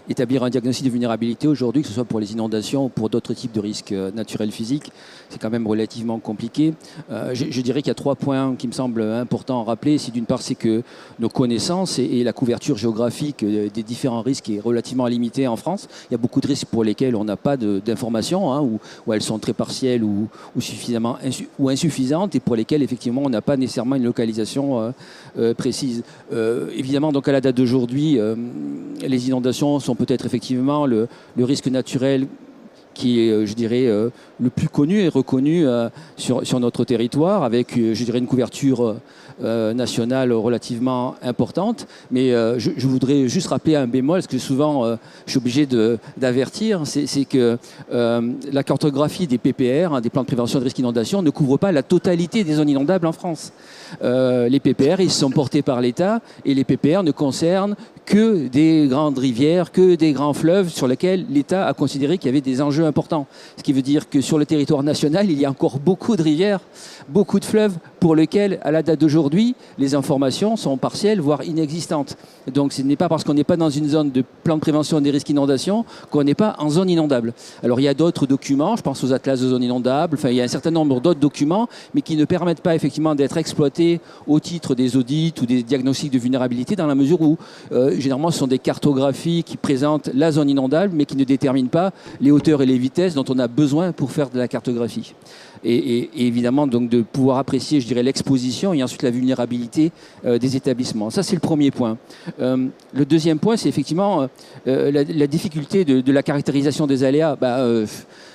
S5: établir un diagnostic de vulnérabilité aujourd'hui, que ce soit pour les inondations ou pour d'autres types de risques naturels physiques, c'est quand même relativement compliqué. Je dirais qu'il y a 3 points qui me semblent importants à rappeler. D'une part, c'est que nos connaissances et la couverture géographique des différents risques est relativement limitée en France. Il y a beaucoup de risques pour lesquels on n'a pas d'informations, ou elles sont très partielles ou suffisamment ou insuffisantes, et pour lesquelles effectivement on n'a pas nécessairement une localisation précise. Évidemment, donc à la date d'aujourd'hui, les inondations sont peut-être effectivement le risque naturel qui est, je dirais, le plus connu et reconnu sur notre territoire, avec, je dirais, une couverture nationale relativement importante. Mais je voudrais juste rappeler un bémol, parce que souvent je suis obligé d'avertir, c'est que la cartographie des PPR, des plans de prévention de risque d'inondation, ne couvre pas la totalité des zones inondables en France. Les PPR, ils sont portés par l'État, et les PPR ne concernent que des grandes rivières, que des grands fleuves sur lesquels l'État a considéré qu'il y avait des enjeux importants. Ce qui veut dire que sur le territoire national, il y a encore beaucoup de rivières, beaucoup de fleuves pour lesquels, à la date d'aujourd'hui, les informations sont partielles, voire inexistantes. Donc ce n'est pas parce qu'on n'est pas dans une zone de plan de prévention des risques d'inondation qu'on n'est pas en zone inondable. Alors il y a d'autres documents, je pense aux atlas de zones inondables, enfin il y a un certain nombre d'autres documents, mais qui ne permettent pas effectivement d'être exploités au titre des audits ou des diagnostics de vulnérabilité, dans la mesure où généralement ce sont des cartographies qui présentent la zone inondable, mais qui ne déterminent pas les hauteurs et les vitesses dont on a besoin pour faire de la cartographie. Et évidemment donc de pouvoir apprécier, je dirais, l'exposition et ensuite la vulnérabilité des établissements. Ça, c'est le premier point. Le deuxième point, c'est effectivement la difficulté de la caractérisation des aléas.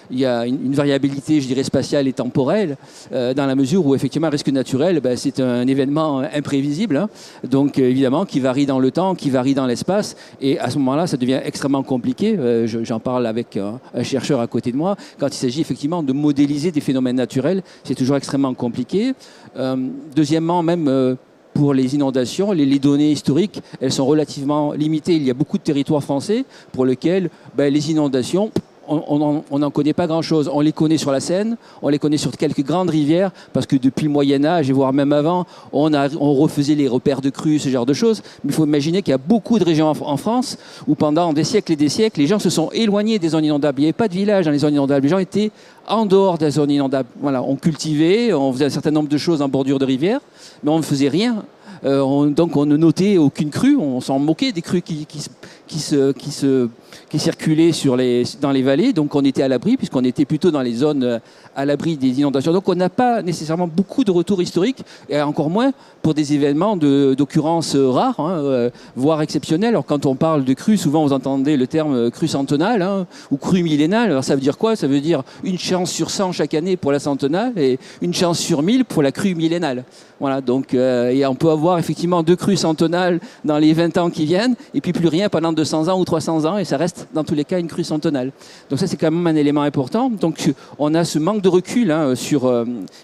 S5: Il y a une variabilité, je dirais, spatiale et temporelle, dans la mesure où, effectivement, un risque naturel, c'est un événement imprévisible, hein, donc évidemment, qui varie dans le temps, qui varie dans l'espace, et à ce moment-là, ça devient extrêmement compliqué. J'en parle avec un chercheur à côté de moi. Quand il s'agit, effectivement, de modéliser des phénomènes naturels, c'est toujours extrêmement compliqué. Deuxièmement, même pour les inondations, les données historiques, elles sont relativement limitées. Il y a beaucoup de territoires français pour lesquels les inondations, on n'en connaît pas grand-chose. On les connaît sur la Seine, on les connaît sur quelques grandes rivières, parce que depuis le Moyen-Âge, et voire même avant, on refaisait les repères de crues, ce genre de choses. Mais il faut imaginer qu'il y a beaucoup de régions en France où pendant des siècles et des siècles, les gens se sont éloignés des zones inondables. Il n'y avait pas de village dans les zones inondables. Les gens étaient en dehors des zones inondables. Voilà, on cultivait, on faisait un certain nombre de choses en bordure de rivières, mais on ne faisait rien. Donc on ne notait aucune crue, on s'en moquait des crues qui circulaient dans les vallées, donc on était à l'abri, puisqu'on était plutôt dans les zones à l'abri des inondations. Donc on n'a pas nécessairement beaucoup de retours historiques, et encore moins pour des événements d'occurrence rares, voire exceptionnels. Alors quand on parle de crue, souvent vous entendez le terme crue centenale, ou crue millénale. Alors ça veut dire quoi? Ça veut dire une chance sur 100 chaque année pour la centenale, et une chance sur 1000 pour la crue millénale. Voilà, donc et on peut avoir effectivement 2 crues centenales dans les 20 ans qui viennent, et puis plus rien pendant 200 ans ou 300 ans, et ça reste dans tous les cas une crue centenale. Donc ça, c'est quand même un élément important. Donc on a ce manque de recul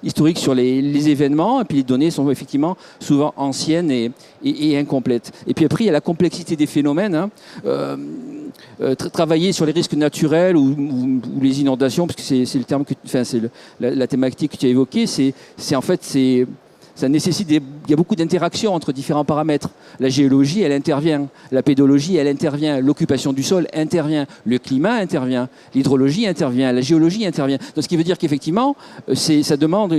S5: historique sur les événements, et puis les données sont effectivement souvent anciennes et incomplètes. Et puis après, il y a la complexité des phénomènes. Travailler sur les risques naturels ou les inondations, parce que c'est le terme c'est la thématique que tu as évoquée, ça nécessite il y a beaucoup d'interactions entre différents paramètres. La géologie, elle intervient. La pédologie, elle intervient. L'occupation du sol intervient. Le climat intervient. L'hydrologie intervient. La géologie intervient. Donc, ce qui veut dire qu'effectivement, ça demande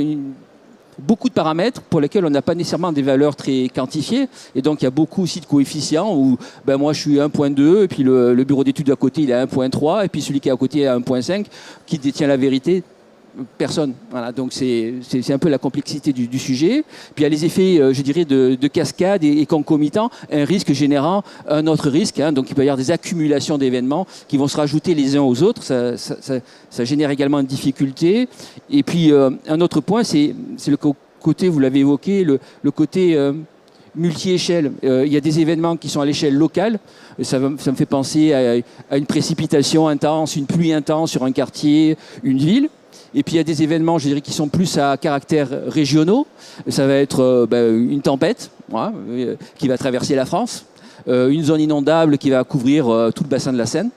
S5: beaucoup de paramètres pour lesquels on n'a pas nécessairement des valeurs très quantifiées. Et donc, il y a beaucoup aussi de coefficients où moi, je suis 1.2, et puis le bureau d'études à côté, il est à 1.3, et puis celui qui est à côté est à 1.5, qui détient la vérité. Personne. Voilà, donc c'est un peu la complexité du sujet. Puis il y a les effets, je dirais, de cascade et concomitants, un risque générant un autre risque. Donc il peut y avoir des accumulations d'événements qui vont se rajouter les uns aux autres. Ça génère également une difficulté. Et puis un autre point, c'est le côté, vous l'avez évoqué, le côté multi-échelle. Il y a des événements qui sont à l'échelle locale. Ça me fait penser à une précipitation intense, une pluie intense sur un quartier, une ville. Et puis il y a des événements, je dirais, qui sont plus à caractère régionaux. Ça va être une tempête qui va traverser la France, une zone inondable qui va couvrir tout le bassin de la Seine.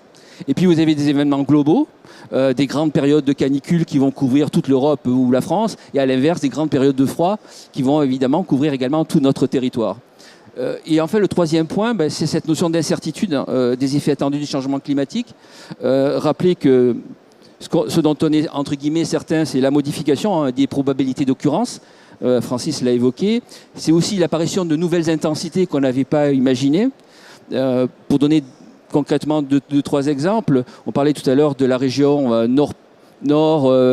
S5: Et puis vous avez des événements globaux, des grandes périodes de canicule qui vont couvrir toute l'Europe ou la France, et à l'inverse, des grandes périodes de froid qui vont évidemment couvrir également tout notre territoire. Et enfin, le troisième point, c'est cette notion d'incertitude des effets attendus du changement climatique. Rappelez que ce dont on est, entre guillemets, certain, c'est la modification des probabilités d'occurrence. Francis l'a évoqué. C'est aussi l'apparition de nouvelles intensités qu'on n'avait pas imaginées. Pour donner concrètement deux, trois exemples, on parlait tout à l'heure de la région nord-ouest,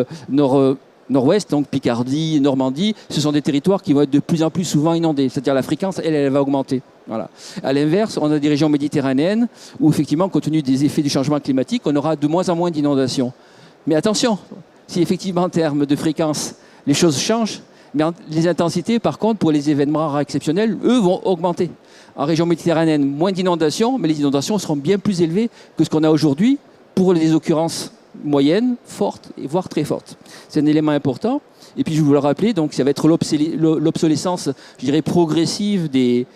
S5: donc Picardie, Normandie. Ce sont des territoires qui vont être de plus en plus souvent inondés. C'est-à-dire la fréquence, elle va augmenter. Voilà. À l'inverse, on a des régions méditerranéennes où, effectivement, compte tenu des effets du changement climatique, on aura de moins en moins d'inondations. Mais attention, si effectivement, en termes de fréquence, les choses changent, Mais les intensités, par contre, pour les événements rares exceptionnels, eux, vont augmenter. En région méditerranéenne, moins d'inondations, mais les inondations seront bien plus élevées que ce qu'on a aujourd'hui pour les occurrences moyennes, fortes, et voire très fortes. C'est un élément important. Et puis, je vous le rappeler, donc, ça va être l'obsolescence, je dirais, progressive des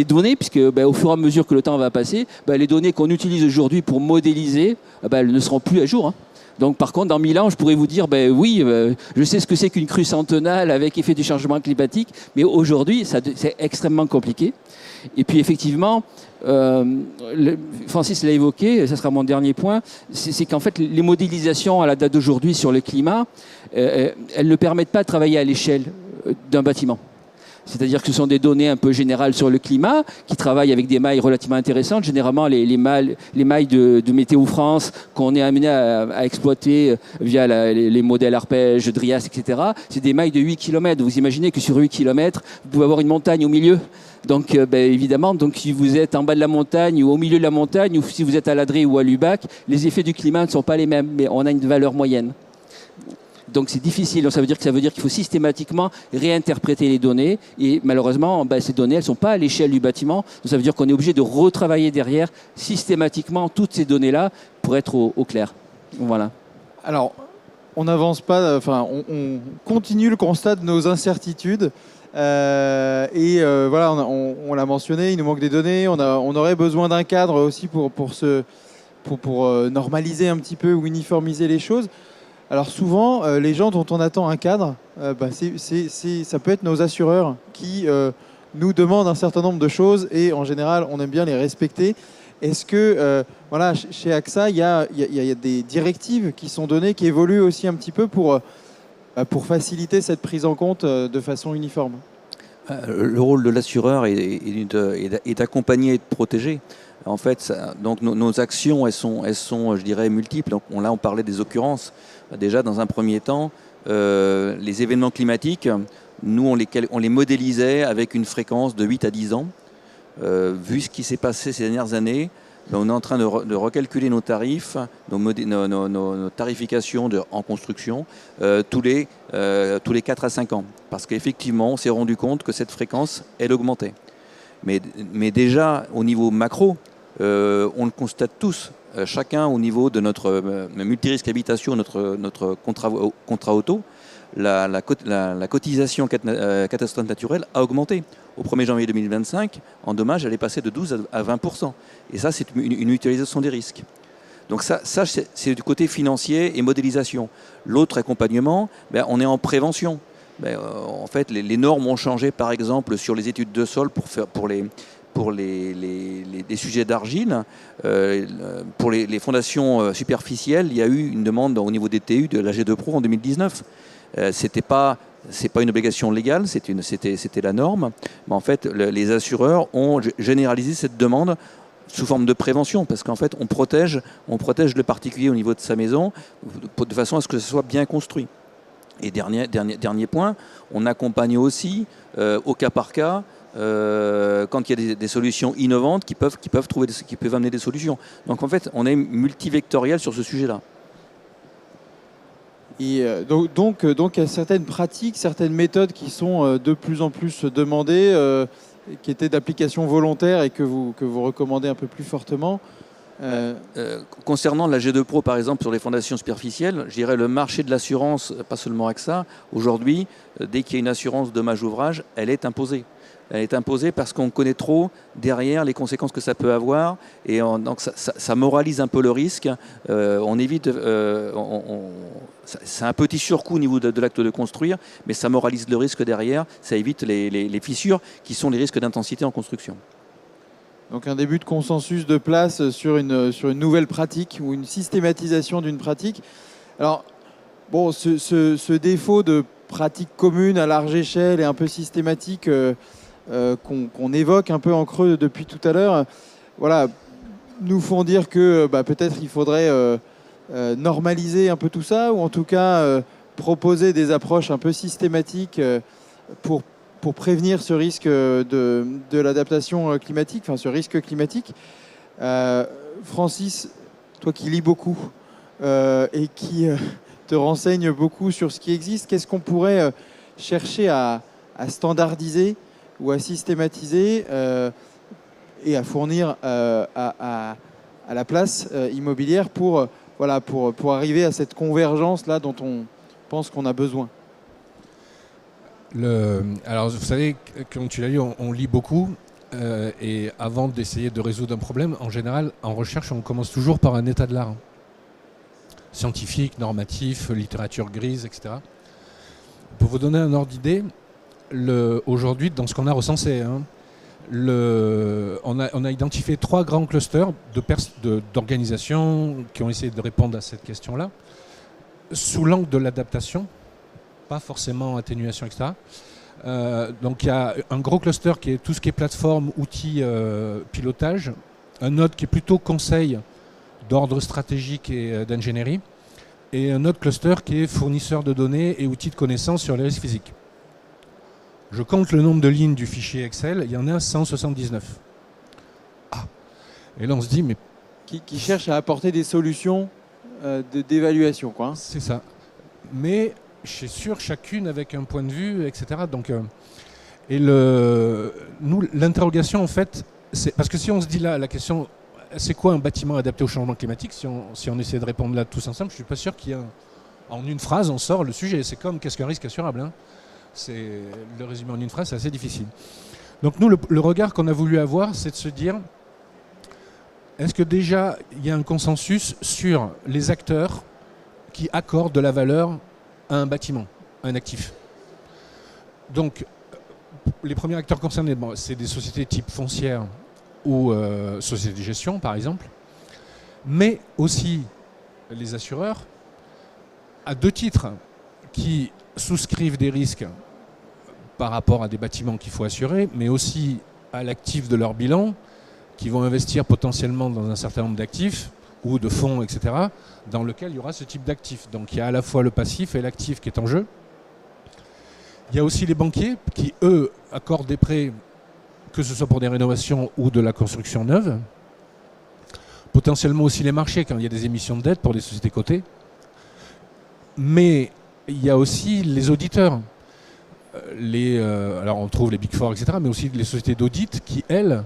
S5: données, puisque au fur et à mesure que le temps va passer, les données qu'on utilise aujourd'hui pour modéliser, elles ne seront plus à jour. Donc, par contre, dans 1000 ans, je pourrais vous dire, oui, je sais ce que c'est qu'une crue centenale avec effet du changement climatique, mais aujourd'hui, c'est extrêmement compliqué. Et puis, effectivement, Francis l'a évoqué, ça sera mon dernier point, c'est qu'en fait, les modélisations à la date d'aujourd'hui sur le climat, elles ne permettent pas de travailler à l'échelle d'un bâtiment. C'est-à-dire que ce sont des données un peu générales sur le climat, qui travaillent avec des mailles relativement intéressantes. Généralement, les mailles de Météo France qu'on est amené à exploiter via les modèles arpèges, Drias, etc., c'est des mailles de 8 km. Vous imaginez que sur 8 km, vous pouvez avoir une montagne au milieu. Donc, évidemment, si vous êtes en bas de la montagne ou au milieu de la montagne, ou si vous êtes à Ladré ou à Lubac, les effets du climat ne sont pas les mêmes, mais on a une valeur moyenne. Donc c'est difficile, donc ça veut dire qu'il faut systématiquement réinterpréter les données et malheureusement ces données elles ne sont pas à l'échelle du bâtiment, donc ça veut dire qu'on est obligé de retravailler derrière systématiquement toutes ces données-là pour être au clair. Voilà.
S1: Alors, on n'avance pas, enfin on continue le constat de nos incertitudes voilà, on l'a mentionné, il nous manque des données, on aurait besoin d'un cadre aussi pour normaliser un petit peu ou uniformiser les choses. Alors souvent, les gens dont on attend un cadre, ça peut être nos assureurs qui nous demandent un certain nombre de choses et en général, on aime bien les respecter. Est-ce que, voilà, chez AXA, il y a des directives qui sont données, qui évoluent aussi un petit peu pour faciliter cette prise en compte de façon uniforme?
S2: Le rôle de l'assureur est d'accompagner et de protéger. En fait, donc nos actions, elles sont, je dirais, multiples. Donc, on parlait des occurrences. Déjà, dans un premier temps, les événements climatiques, nous, on les modélisait avec une fréquence de 8 à 10 ans. Vu ce qui s'est passé ces dernières années, on est en train de recalculer nos tarifs, nos tarifications en construction tous les 4 à 5 ans. Parce qu'effectivement, on s'est rendu compte que cette fréquence, elle augmentait. Mais déjà, au niveau macro, on le constate tous, chacun au niveau de notre multirisque habitation, notre contrat auto, la cotisation catastrophe naturelle a augmenté. Au 1er janvier 2025, en dommages, elle est passée de 12 à 20%. Et ça, c'est une utilisation des risques. Donc ça c'est du côté financier et modélisation. L'autre accompagnement, on est en prévention. En fait, les normes ont changé, par exemple, sur les études de sol pour les sujets d'argile. Pour les fondations superficielles, il y a eu une demande au niveau des TU de la G2 Pro en 2019. C'est pas une obligation légale, c'était la norme. Mais en fait, les assureurs ont généralisé cette demande sous forme de prévention, parce qu'en fait, on protège le particulier au niveau de sa maison de façon à ce que ce soit bien construit. Et dernier point, on accompagne aussi au cas par cas quand il y a des solutions innovantes qui peuvent amener des solutions. Donc en fait, on est multivectoriel sur ce sujet-là.
S1: Et donc il y a certaines pratiques, certaines méthodes qui sont de plus en plus demandées, qui étaient d'application volontaire et que vous recommandez un peu plus fortement.
S2: Concernant la G2 Pro, par exemple, sur les fondations superficielles, je dirais le marché de l'assurance, pas seulement AXA, aujourd'hui, dès qu'il y a une assurance dommage-ouvrage, elle est imposée. Elle est imposée parce qu'on connaît trop derrière les conséquences que ça peut avoir et donc ça moralise un peu le risque. On évite, c'est un petit surcoût au niveau de l'acte de construire, mais ça moralise le risque derrière, ça évite les fissures qui sont les risques d'intensité en construction.
S1: Donc un début de consensus de place sur une nouvelle pratique ou une systématisation d'une pratique. Alors, bon, ce défaut de pratique commune à large échelle et un peu systématique qu'on évoque un peu en creux depuis tout à l'heure, voilà, nous font dire que peut-être il faudrait normaliser un peu tout ça, ou en tout cas proposer des approches un peu systématiques pour prévenir ce risque de l'adaptation climatique, enfin ce risque climatique. Francis, toi qui lis beaucoup et qui te renseigne beaucoup sur ce qui existe, qu'est-ce qu'on pourrait chercher à standardiser ou à systématiser et à fournir à la place immobilière pour arriver à cette convergence-là dont on pense qu'on a besoin.
S6: Alors, vous savez, comme tu l'as dit, on lit beaucoup. Et avant d'essayer de résoudre un problème, en général, en recherche, on commence toujours par un état de l'art. Scientifique, normatif, littérature grise, etc. Pour vous donner un ordre d'idée, aujourd'hui, dans ce qu'on a recensé, on a identifié 3 grands clusters d'organisations qui ont essayé de répondre à cette question-là, sous l'angle de l'adaptation, pas forcément atténuation, etc. Donc il y a un gros cluster qui est tout ce qui est plateforme, outils, pilotage, un autre qui est plutôt conseil d'ordre stratégique et d'ingénierie, et un autre cluster qui est fournisseur de données et outils de connaissance sur les risques physiques. Je compte le nombre de lignes du fichier Excel, il y en a 179. Ah. Et là on se dit, mais...
S1: Qui cherche à apporter des solutions d'évaluation, quoi.
S6: C'est ça. Mais c'est sûr, chacune avec un point de vue, etc. Donc, nous, l'interrogation, en fait, c'est parce que si on se dit là, la question, c'est quoi un bâtiment adapté au changement climatique, si on essaie de répondre là tous ensemble, je ne suis pas sûr qu'il y ait en une phrase, on sort le sujet. C'est comme qu'est-ce qu'un risque assurable, hein. C'est le résumé en une phrase, c'est assez difficile. Donc nous, le regard qu'on a voulu avoir, c'est de se dire, est-ce que déjà, il y a un consensus sur les acteurs qui accordent de la valeur à un bâtiment, à un actif. Donc, les premiers acteurs concernés, c'est des sociétés type foncière ou sociétés de gestion, par exemple, mais aussi les assureurs, à 2 titres, qui souscrivent des risques par rapport à des bâtiments qu'il faut assurer, mais aussi à l'actif de leur bilan, qui vont investir potentiellement dans un certain nombre d'actifs, ou de fonds, etc., dans lequel il y aura ce type d'actifs. Donc il y a à la fois le passif et l'actif qui est en jeu. Il y a aussi les banquiers qui, eux, accordent des prêts, que ce soit pour des rénovations ou de la construction neuve. Potentiellement aussi les marchés, quand il y a des émissions de dette pour des sociétés cotées. Mais il y a aussi les auditeurs. Alors on trouve les Big Four, etc., mais aussi les sociétés d'audit qui, elles,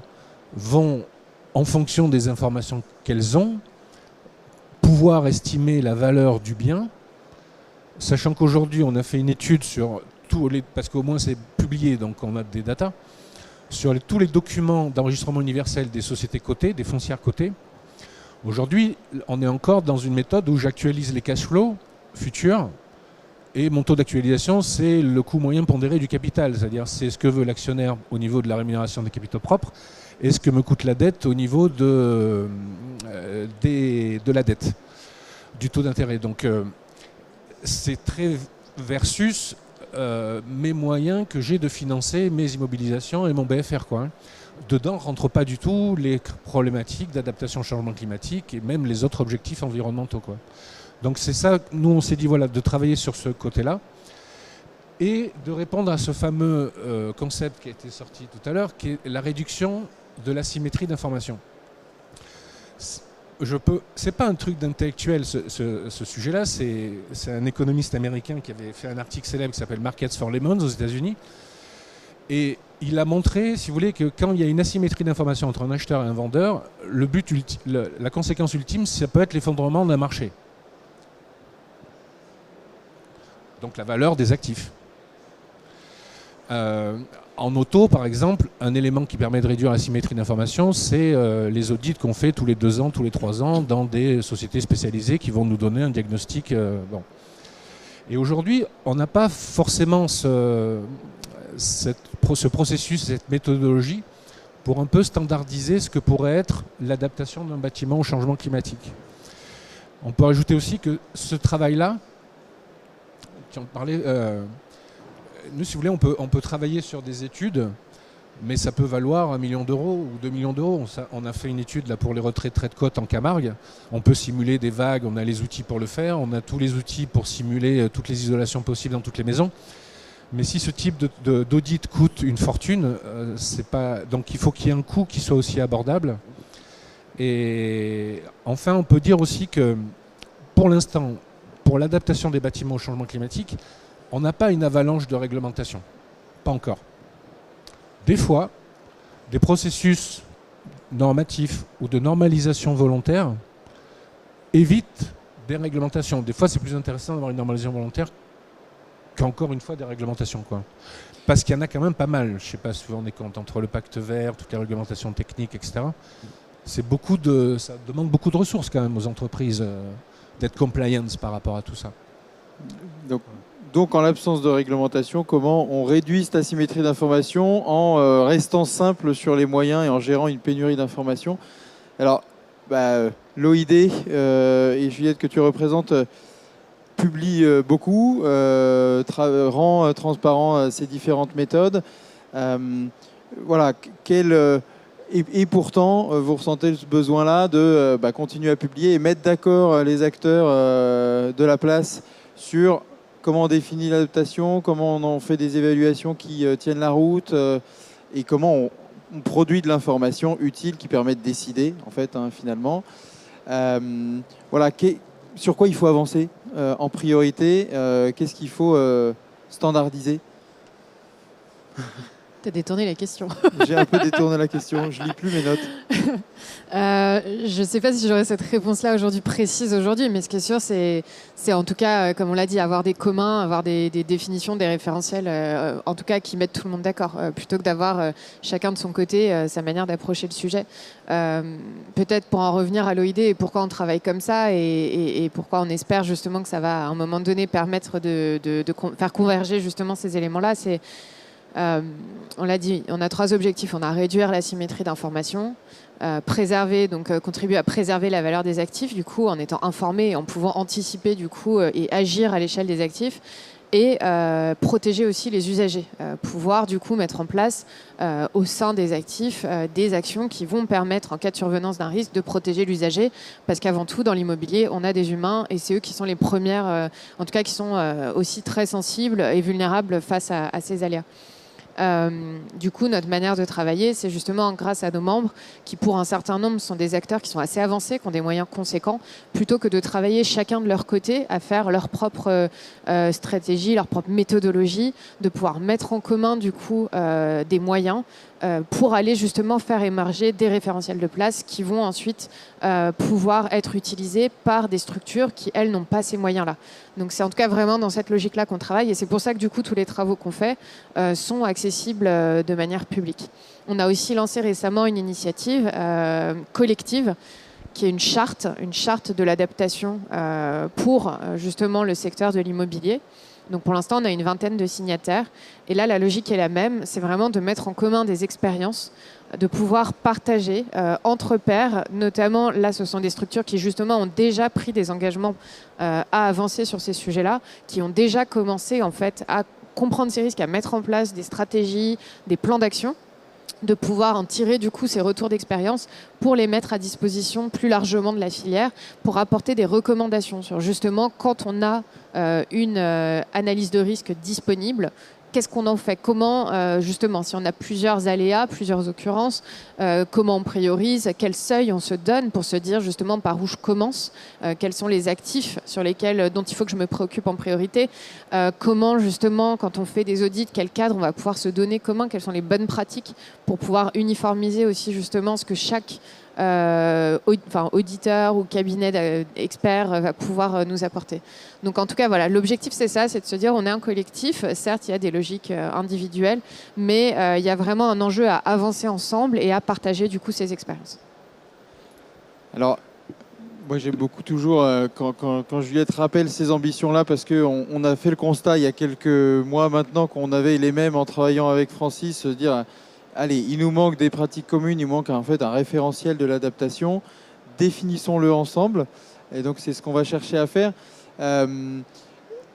S6: vont, en fonction des informations qu'elles ont, pouvoir estimer la valeur du bien, sachant qu'aujourd'hui on a fait une étude sur parce qu'au moins c'est publié, donc on a des datas, sur tous les documents d'enregistrement universel des sociétés cotées, des foncières cotées. Aujourd'hui, on est encore dans une méthode où j'actualise les cash flows futurs, et mon taux d'actualisation, c'est le coût moyen pondéré du capital, c'est-à-dire c'est ce que veut l'actionnaire au niveau de la rémunération des capitaux propres, et ce que me coûte la dette au niveau de la dette, du taux d'intérêt. Donc c'est très versus mes moyens que j'ai de financer mes immobilisations et mon BFR, quoi. Dedans ne rentrent pas du tout les problématiques d'adaptation au changement climatique et même les autres objectifs environnementaux, quoi. Donc c'est ça, nous on s'est dit voilà, de travailler sur ce côté-là et de répondre à ce fameux concept qui a été sorti tout à l'heure, qui est la réduction de l'asymétrie d'information. C'est pas un truc d'intellectuel ce sujet-là, c'est un économiste américain qui avait fait un article célèbre qui s'appelle Markets for Lemons aux États-Unis. Et il a montré, si vous voulez, que quand il y a une asymétrie d'information entre un acheteur et un vendeur, la conséquence ultime, ça peut être l'effondrement d'un marché. Donc la valeur des actifs. En auto, par exemple, un élément qui permet de réduire l'asymétrie d'information, c'est les audits qu'on fait tous les 2 ans, tous les 3 ans, dans des sociétés spécialisées qui vont nous donner un diagnostic. Bon. Et aujourd'hui, on n'a pas forcément ce processus, cette méthodologie, pour un peu standardiser ce que pourrait être l'adaptation d'un bâtiment au changement climatique. On peut ajouter aussi que ce travail-là, qui en parlait, nous, si vous voulez, on peut travailler sur des études, mais ça peut valoir 1 million d'euros ou 2 millions d'euros. On a fait une étude là, pour les retraits de côte en Camargue. On peut simuler des vagues, on a les outils pour le faire, on a tous les outils pour simuler toutes les isolations possibles dans toutes les maisons. Mais si ce type d'audit coûte une fortune, c'est pas... donc il faut qu'il y ait un coût qui soit aussi abordable. Et enfin, on peut dire aussi que pour l'instant, pour l'adaptation des bâtiments au changement climatique, on n'a pas une avalanche de réglementation. Pas encore. Des fois, des processus normatifs ou de normalisation volontaire évitent des réglementations. Des fois, c'est plus intéressant d'avoir une normalisation volontaire qu'encore une fois des réglementations, quoi. Parce qu'il y en a quand même pas mal. Je ne sais pas si vous vous rendez compte, entre le pacte vert, toutes les réglementations techniques, etc. Ça demande beaucoup de ressources quand même aux entreprises d'être compliant par rapport à tout ça.
S1: Donc en l'absence de réglementation, comment on réduit cette asymétrie d'information en restant simple sur les moyens et en gérant une pénurie d'informations? Alors, l'OID et Juliette que tu représentes publie beaucoup, rend transparent ces différentes méthodes. Voilà, et pourtant, vous ressentez ce besoin-là de continuer à publier et mettre d'accord les acteurs de la place sur comment on définit l'adaptation, comment on en fait des évaluations qui tiennent la route et comment on produit de l'information utile qui permet de décider, en fait, finalement. Voilà, sur quoi il faut avancer en priorité, qu'est-ce qu'il faut standardiser?
S3: Tu as détourné la question.
S1: J'ai un peu détourné la question, je lis plus mes notes.
S3: Je ne sais pas si j'aurai cette réponse-là précise aujourd'hui, mais ce qui est sûr, c'est en tout cas, comme on l'a dit, avoir des communs, avoir des définitions, des référentiels, en tout cas qui mettent tout le monde d'accord, plutôt que d'avoir chacun de son côté sa manière d'approcher le sujet. Peut-être pour en revenir à l'OID et pourquoi on travaille comme ça et pourquoi on espère justement que ça va à un moment donné permettre de faire converger justement ces éléments-là, c'est... on l'a dit, on a 3 objectifs. On a réduire l'asymétrie d'information, contribuer à préserver la valeur des actifs, du coup, en étant informé et en pouvant anticiper du coup et agir à l'échelle des actifs, et protéger aussi les usagers, pouvoir du coup mettre en place au sein des actifs des actions qui vont permettre, en cas de survenance d'un risque, de protéger l'usager, parce qu'avant tout, dans l'immobilier, on a des humains et c'est eux qui sont les premières, en tout cas qui sont aussi très sensibles et vulnérables face à ces aléas. Du coup, notre manière de travailler, c'est justement grâce à nos membres qui, pour un certain nombre, sont des acteurs qui sont assez avancés, qui ont des moyens conséquents, plutôt que de travailler chacun de leur côté à faire leur propre stratégie, leur propre méthodologie, de pouvoir mettre en commun du coup des moyens pour aller justement faire émerger des référentiels de place qui vont ensuite pouvoir être utilisés par des structures qui, elles, n'ont pas ces moyens-là. Donc c'est en tout cas vraiment dans cette logique-là qu'on travaille et c'est pour ça que du coup tous les travaux qu'on fait sont accessibles de manière publique. On a aussi lancé récemment une initiative collective qui est une charte de l'adaptation pour justement le secteur de l'immobilier. Donc pour l'instant, on a une 20aine de signataires. Et là, la logique est la même. C'est vraiment de mettre en commun des expériences, de pouvoir partager entre pairs. Notamment, là, ce sont des structures qui, justement, ont déjà pris des engagements à avancer sur ces sujets-là, qui ont déjà commencé, en fait, à comprendre ces risques, à mettre en place des stratégies, des plans d'action, de pouvoir en tirer du coup ces retours d'expérience pour les mettre à disposition plus largement de la filière, pour apporter des recommandations sur justement quand on a une analyse de risque disponible, qu'est-ce qu'on en fait? Comment, justement, si on a plusieurs aléas, plusieurs occurrences, comment on priorise? Quel seuil on se donne pour se dire justement par où je commence? Quels sont les actifs dont il faut que je me préoccupe en priorité? Comment, justement, quand on fait des audits, quel cadre on va pouvoir se donner commun? Quelles sont les bonnes pratiques pour pouvoir uniformiser aussi justement ce que chaque auditeur ou cabinet d'experts va pouvoir nous apporter. Donc en tout cas, voilà, l'objectif c'est ça, c'est de se dire on est un collectif, certes il y a des logiques individuelles, mais il y a vraiment un enjeu à avancer ensemble et à partager du coup ces expériences.
S1: Alors, moi j'aime beaucoup toujours quand Juliette rappelle ces ambitions-là, parce qu'on a fait le constat il y a quelques mois maintenant qu'on avait les mêmes en travaillant avec Francis, se dire... Allez, il nous manque des pratiques communes, il manque en fait un référentiel de l'adaptation. Définissons-le ensemble. Et donc, c'est ce qu'on va chercher à faire.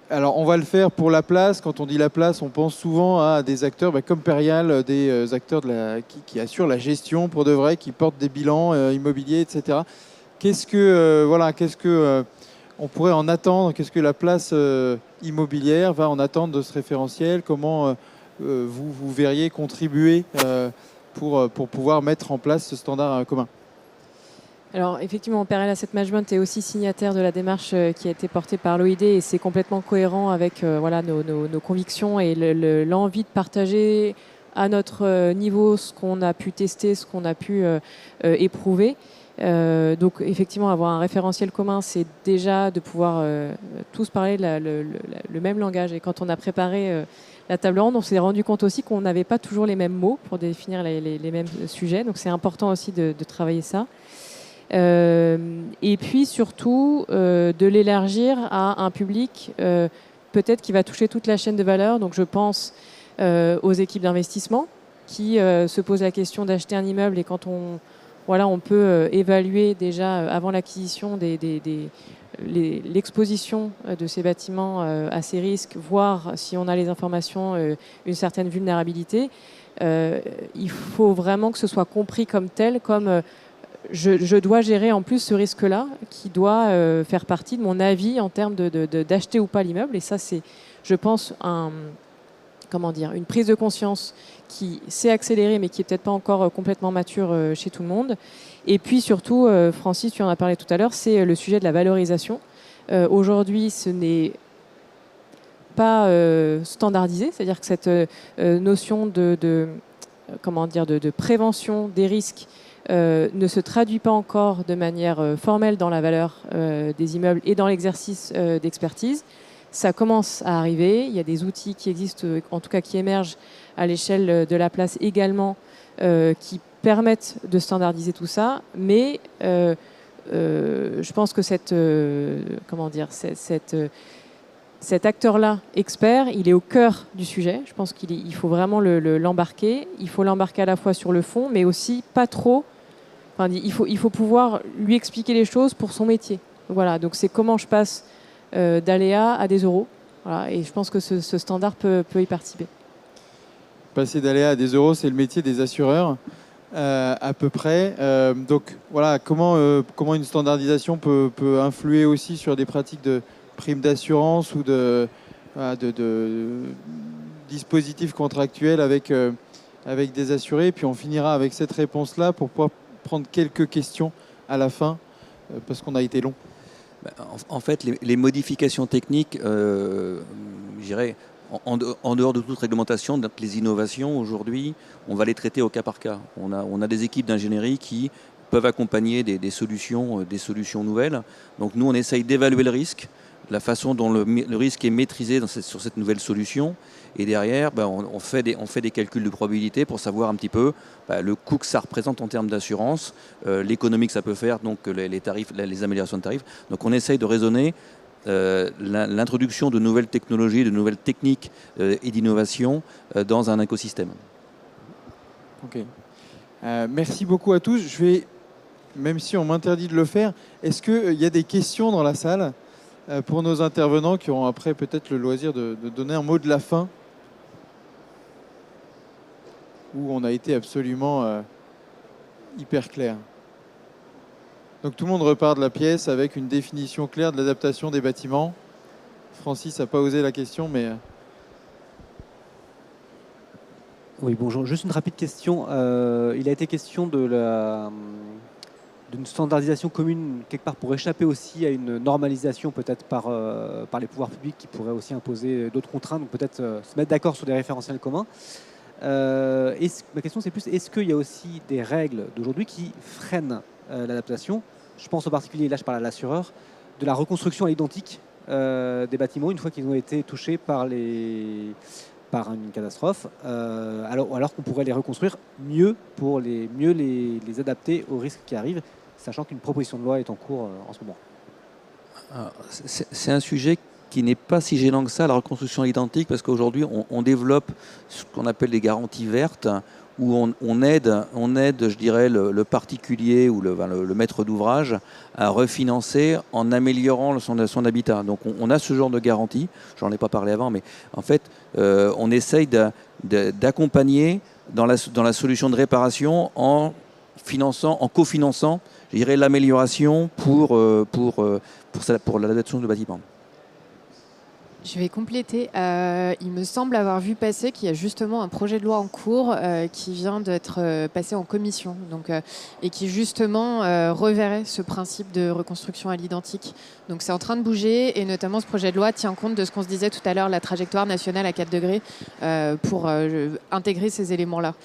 S1: Alors, on va le faire pour la place. Quand on dit la place, on pense souvent à des acteurs comme Perial, des acteurs qui assurent la gestion pour de vrai, qui portent des bilans immobiliers, etc. Qu'est-ce que on pourrait en attendre? Qu'est-ce que la place immobilière va en attendre de ce référentiel? Comment vous verriez contribuer pour pouvoir mettre en place ce standard commun?
S4: Alors effectivement, PRL Asset Management est aussi signataire de la démarche qui a été portée par l'OID et c'est complètement cohérent avec voilà, nos convictions et l'envie de partager à notre niveau ce qu'on a pu tester, ce qu'on a pu éprouver. Donc effectivement, avoir un référentiel commun, c'est déjà de pouvoir tous parler le même langage. Et quand on a préparé la table ronde, on s'est rendu compte aussi qu'on n'avait pas toujours les mêmes mots pour définir les mêmes sujets. Donc c'est important aussi de travailler ça. Et puis surtout de l'élargir à un public peut-être qui va toucher toute la chaîne de valeur. Donc je pense aux équipes d'investissement qui se posent la question d'acheter un immeuble et quand on peut évaluer déjà avant l'acquisition l'exposition de ces bâtiments à ces risques, voir si on a les informations, une certaine vulnérabilité. Il faut vraiment que ce soit compris comme tel, comme je dois gérer en plus ce risque-là qui doit faire partie de mon avis en termes d'acheter ou pas l'immeuble. Et ça, c'est, je pense, une prise de conscience qui s'est accélérée mais qui n'est peut-être pas encore complètement mature chez tout le monde. Et puis surtout, Francis, tu en as parlé tout à l'heure, c'est le sujet de la valorisation. Aujourd'hui, ce n'est pas standardisé, c'est-à-dire que cette notion de prévention des risques ne se traduit pas encore de manière formelle dans la valeur des immeubles et dans l'exercice d'expertise. Ça commence à arriver. Il y a des outils qui existent, en tout cas qui émergent à l'échelle de la place également, qui permettent de standardiser tout ça. Mais je pense que cet acteur-là, expert, il est au cœur du sujet. Je pense qu'il faut vraiment l'embarquer. Il faut l'embarquer à la fois sur le fond, mais aussi pas trop. Enfin, il faut pouvoir lui expliquer les choses pour son métier. Voilà, donc c'est comment je passe d'aléa à des euros. Voilà, et je pense que ce standard peut y participer.
S1: Passer d'aléa à des euros, c'est le métier des assureurs, à peu près. Donc voilà, comment une standardisation peut influer aussi sur des pratiques de primes d'assurance ou de dispositifs contractuels avec des assurés. Et puis on finira avec cette réponse-là pour pouvoir prendre quelques questions à la fin, parce qu'on a été long.
S2: En fait, les modifications techniques, je dirais, en dehors de toute réglementation, les innovations, aujourd'hui, on va les traiter au cas par cas. On a des équipes d'ingénierie qui peuvent accompagner des solutions nouvelles. Donc nous, on essaye d'évaluer le risque, la façon dont le risque est maîtrisé sur cette nouvelle solution. Et derrière, on fait des calculs de probabilité pour savoir un petit peu le coût que ça représente en termes d'assurance, l'économie que ça peut faire, donc les tarifs, les améliorations de tarifs. Donc on essaye de raisonner l'introduction de nouvelles technologies, de nouvelles techniques et d'innovation dans un écosystème.
S1: Ok. Merci beaucoup à tous. Je vais, même si on m'interdit de le faire, est-ce qu'il y a des questions dans la salle pour nos intervenants qui auront après peut-être le loisir de donner un mot de la fin, où on a été absolument hyper clair. Donc tout le monde repart de la pièce avec une définition claire de l'adaptation des bâtiments. Francis n'a pas osé la question, mais...
S7: Oui, bonjour. Juste une rapide question. Il a été question d'une standardisation commune quelque part pour échapper aussi à une normalisation peut-être par les pouvoirs publics qui pourraient aussi imposer d'autres contraintes, donc peut-être se mettre d'accord sur des référentiels communs. Ma question c'est plus, est-ce qu'il y a aussi des règles d'aujourd'hui qui freinent l'adaptation? Je pense en particulier, là je parle à l'assureur, de la reconstruction à l'identique des bâtiments une fois qu'ils ont été touchés par une catastrophe, alors qu'on pourrait les reconstruire mieux pour les adapter aux risques qui arrivent, sachant qu'une proposition de loi est en cours en ce moment.
S2: C'est un sujet qui n'est pas si gênant que ça, la reconstruction à l'identique, parce qu'aujourd'hui, on développe ce qu'on appelle les garanties vertes, où on aide, je dirais, le particulier ou le maître d'ouvrage à refinancer en améliorant son habitat. Donc on a ce genre de garantie, j'en ai pas parlé avant, mais en fait, on essaye d'accompagner dans la solution de réparation en cofinançant, je dirais, l'amélioration pour l'adaptation du bâtiment.
S3: Je vais compléter. Il me semble avoir vu passer qu'il y a justement un projet de loi en cours qui vient d'être passé en commission et qui justement reverrait ce principe de reconstruction à l'identique. Donc c'est en train de bouger et notamment ce projet de loi tient compte de ce qu'on se disait tout à l'heure, la trajectoire nationale à 4 degrés pour intégrer ces éléments-là.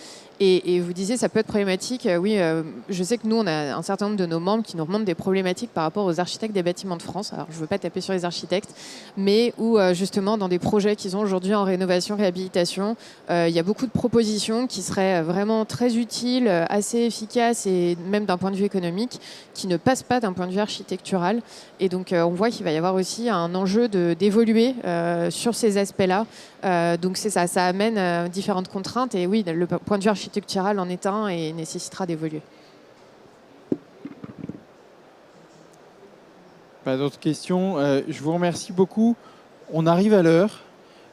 S3: Et vous disiez, ça peut être problématique. Oui, je sais que nous, on a un certain nombre de nos membres qui nous remontent des problématiques par rapport aux architectes des bâtiments de France. Alors, je ne veux pas taper sur les architectes, mais où, justement, dans des projets qu'ils ont aujourd'hui en rénovation, réhabilitation, il y a beaucoup de propositions qui seraient vraiment très utiles, assez efficaces, et même d'un point de vue économique, qui ne passent pas d'un point de vue architectural. Et donc, on voit qu'il va y avoir aussi un enjeu d'évoluer sur ces aspects-là. Donc, c'est ça, ça amène différentes contraintes. Et oui, le point de vue architectural en est un et nécessitera d'évoluer.
S1: Pas d'autres questions. Je vous remercie beaucoup. On arrive à l'heure.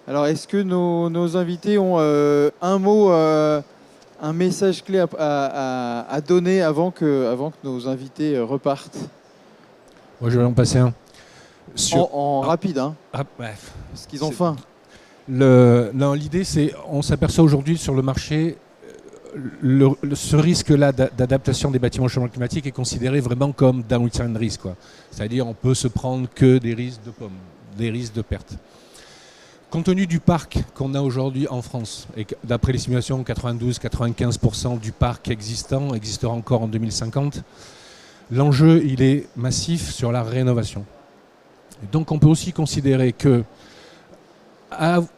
S1: Alors, est-ce que nos invités ont un mot, un message clé à donner avant que nos invités repartent?
S6: Moi, je vais en passer un.
S1: En rapide, hein,
S6: Bref.
S1: parce qu'ils ont faim.
S6: Non, l'idée, c'est, on s'aperçoit aujourd'hui sur le marché, ce risque-là d'adaptation des bâtiments au changement climatique est considéré vraiment comme downside risk, quoi. C'est-à-dire, on peut se prendre que des risques de pommes, des risques de perte. Compte tenu du parc qu'on a aujourd'hui en France, et d'après les simulations, 92-95% du parc existant existera encore en 2050, l'enjeu, il est massif sur la rénovation. Et donc, on peut aussi considérer que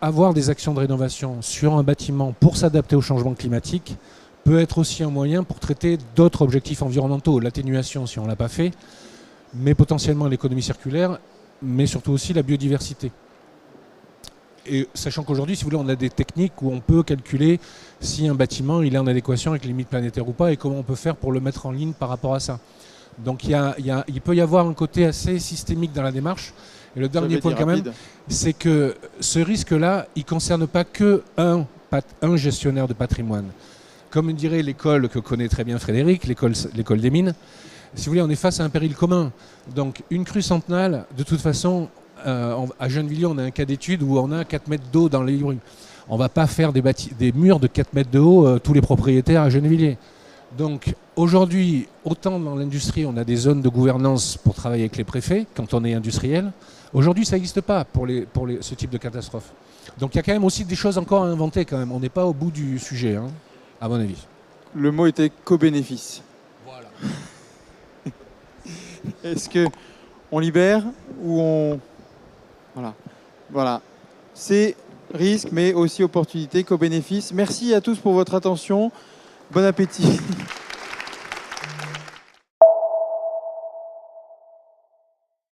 S6: avoir des actions de rénovation sur un bâtiment pour s'adapter au changement climatique peut être aussi un moyen pour traiter d'autres objectifs environnementaux, l'atténuation si on ne l'a pas fait, mais potentiellement l'économie circulaire, mais surtout aussi la biodiversité. Et sachant qu'aujourd'hui, si vous voulez, on a des techniques où on peut calculer si un bâtiment il est en adéquation avec les limites planétaires ou pas et comment on peut faire pour le mettre en ligne par rapport à ça. Donc il peut y avoir un côté assez systémique dans la démarche. Et le dernier point quand même, c'est que ce risque-là, il ne concerne pas que un gestionnaire de patrimoine. Comme dirait l'école que connaît très bien Frédéric, l'école des mines, si vous voulez, on est face à un péril commun. Donc une crue centenale, de toute façon, à Gennevilliers, on a un cas d'étude où on a 4 mètres d'eau dans les rues. On ne va pas faire des murs de 4 mètres de haut, tous les propriétaires à Gennevilliers. Donc aujourd'hui, autant dans l'industrie, on a des zones de gouvernance pour travailler avec les préfets quand on est industriel. Aujourd'hui, ça n'existe pas pour ce type de catastrophe. Donc il y a quand même aussi des choses encore à inventer quand même. On n'est pas au bout du sujet, hein, à mon avis.
S1: Le mot était co-bénéfice.
S6: Voilà.
S1: Est-ce qu'on libère ou on... Voilà. C'est risque, mais aussi opportunité, co-bénéfice. Merci à tous pour votre attention. Bon appétit.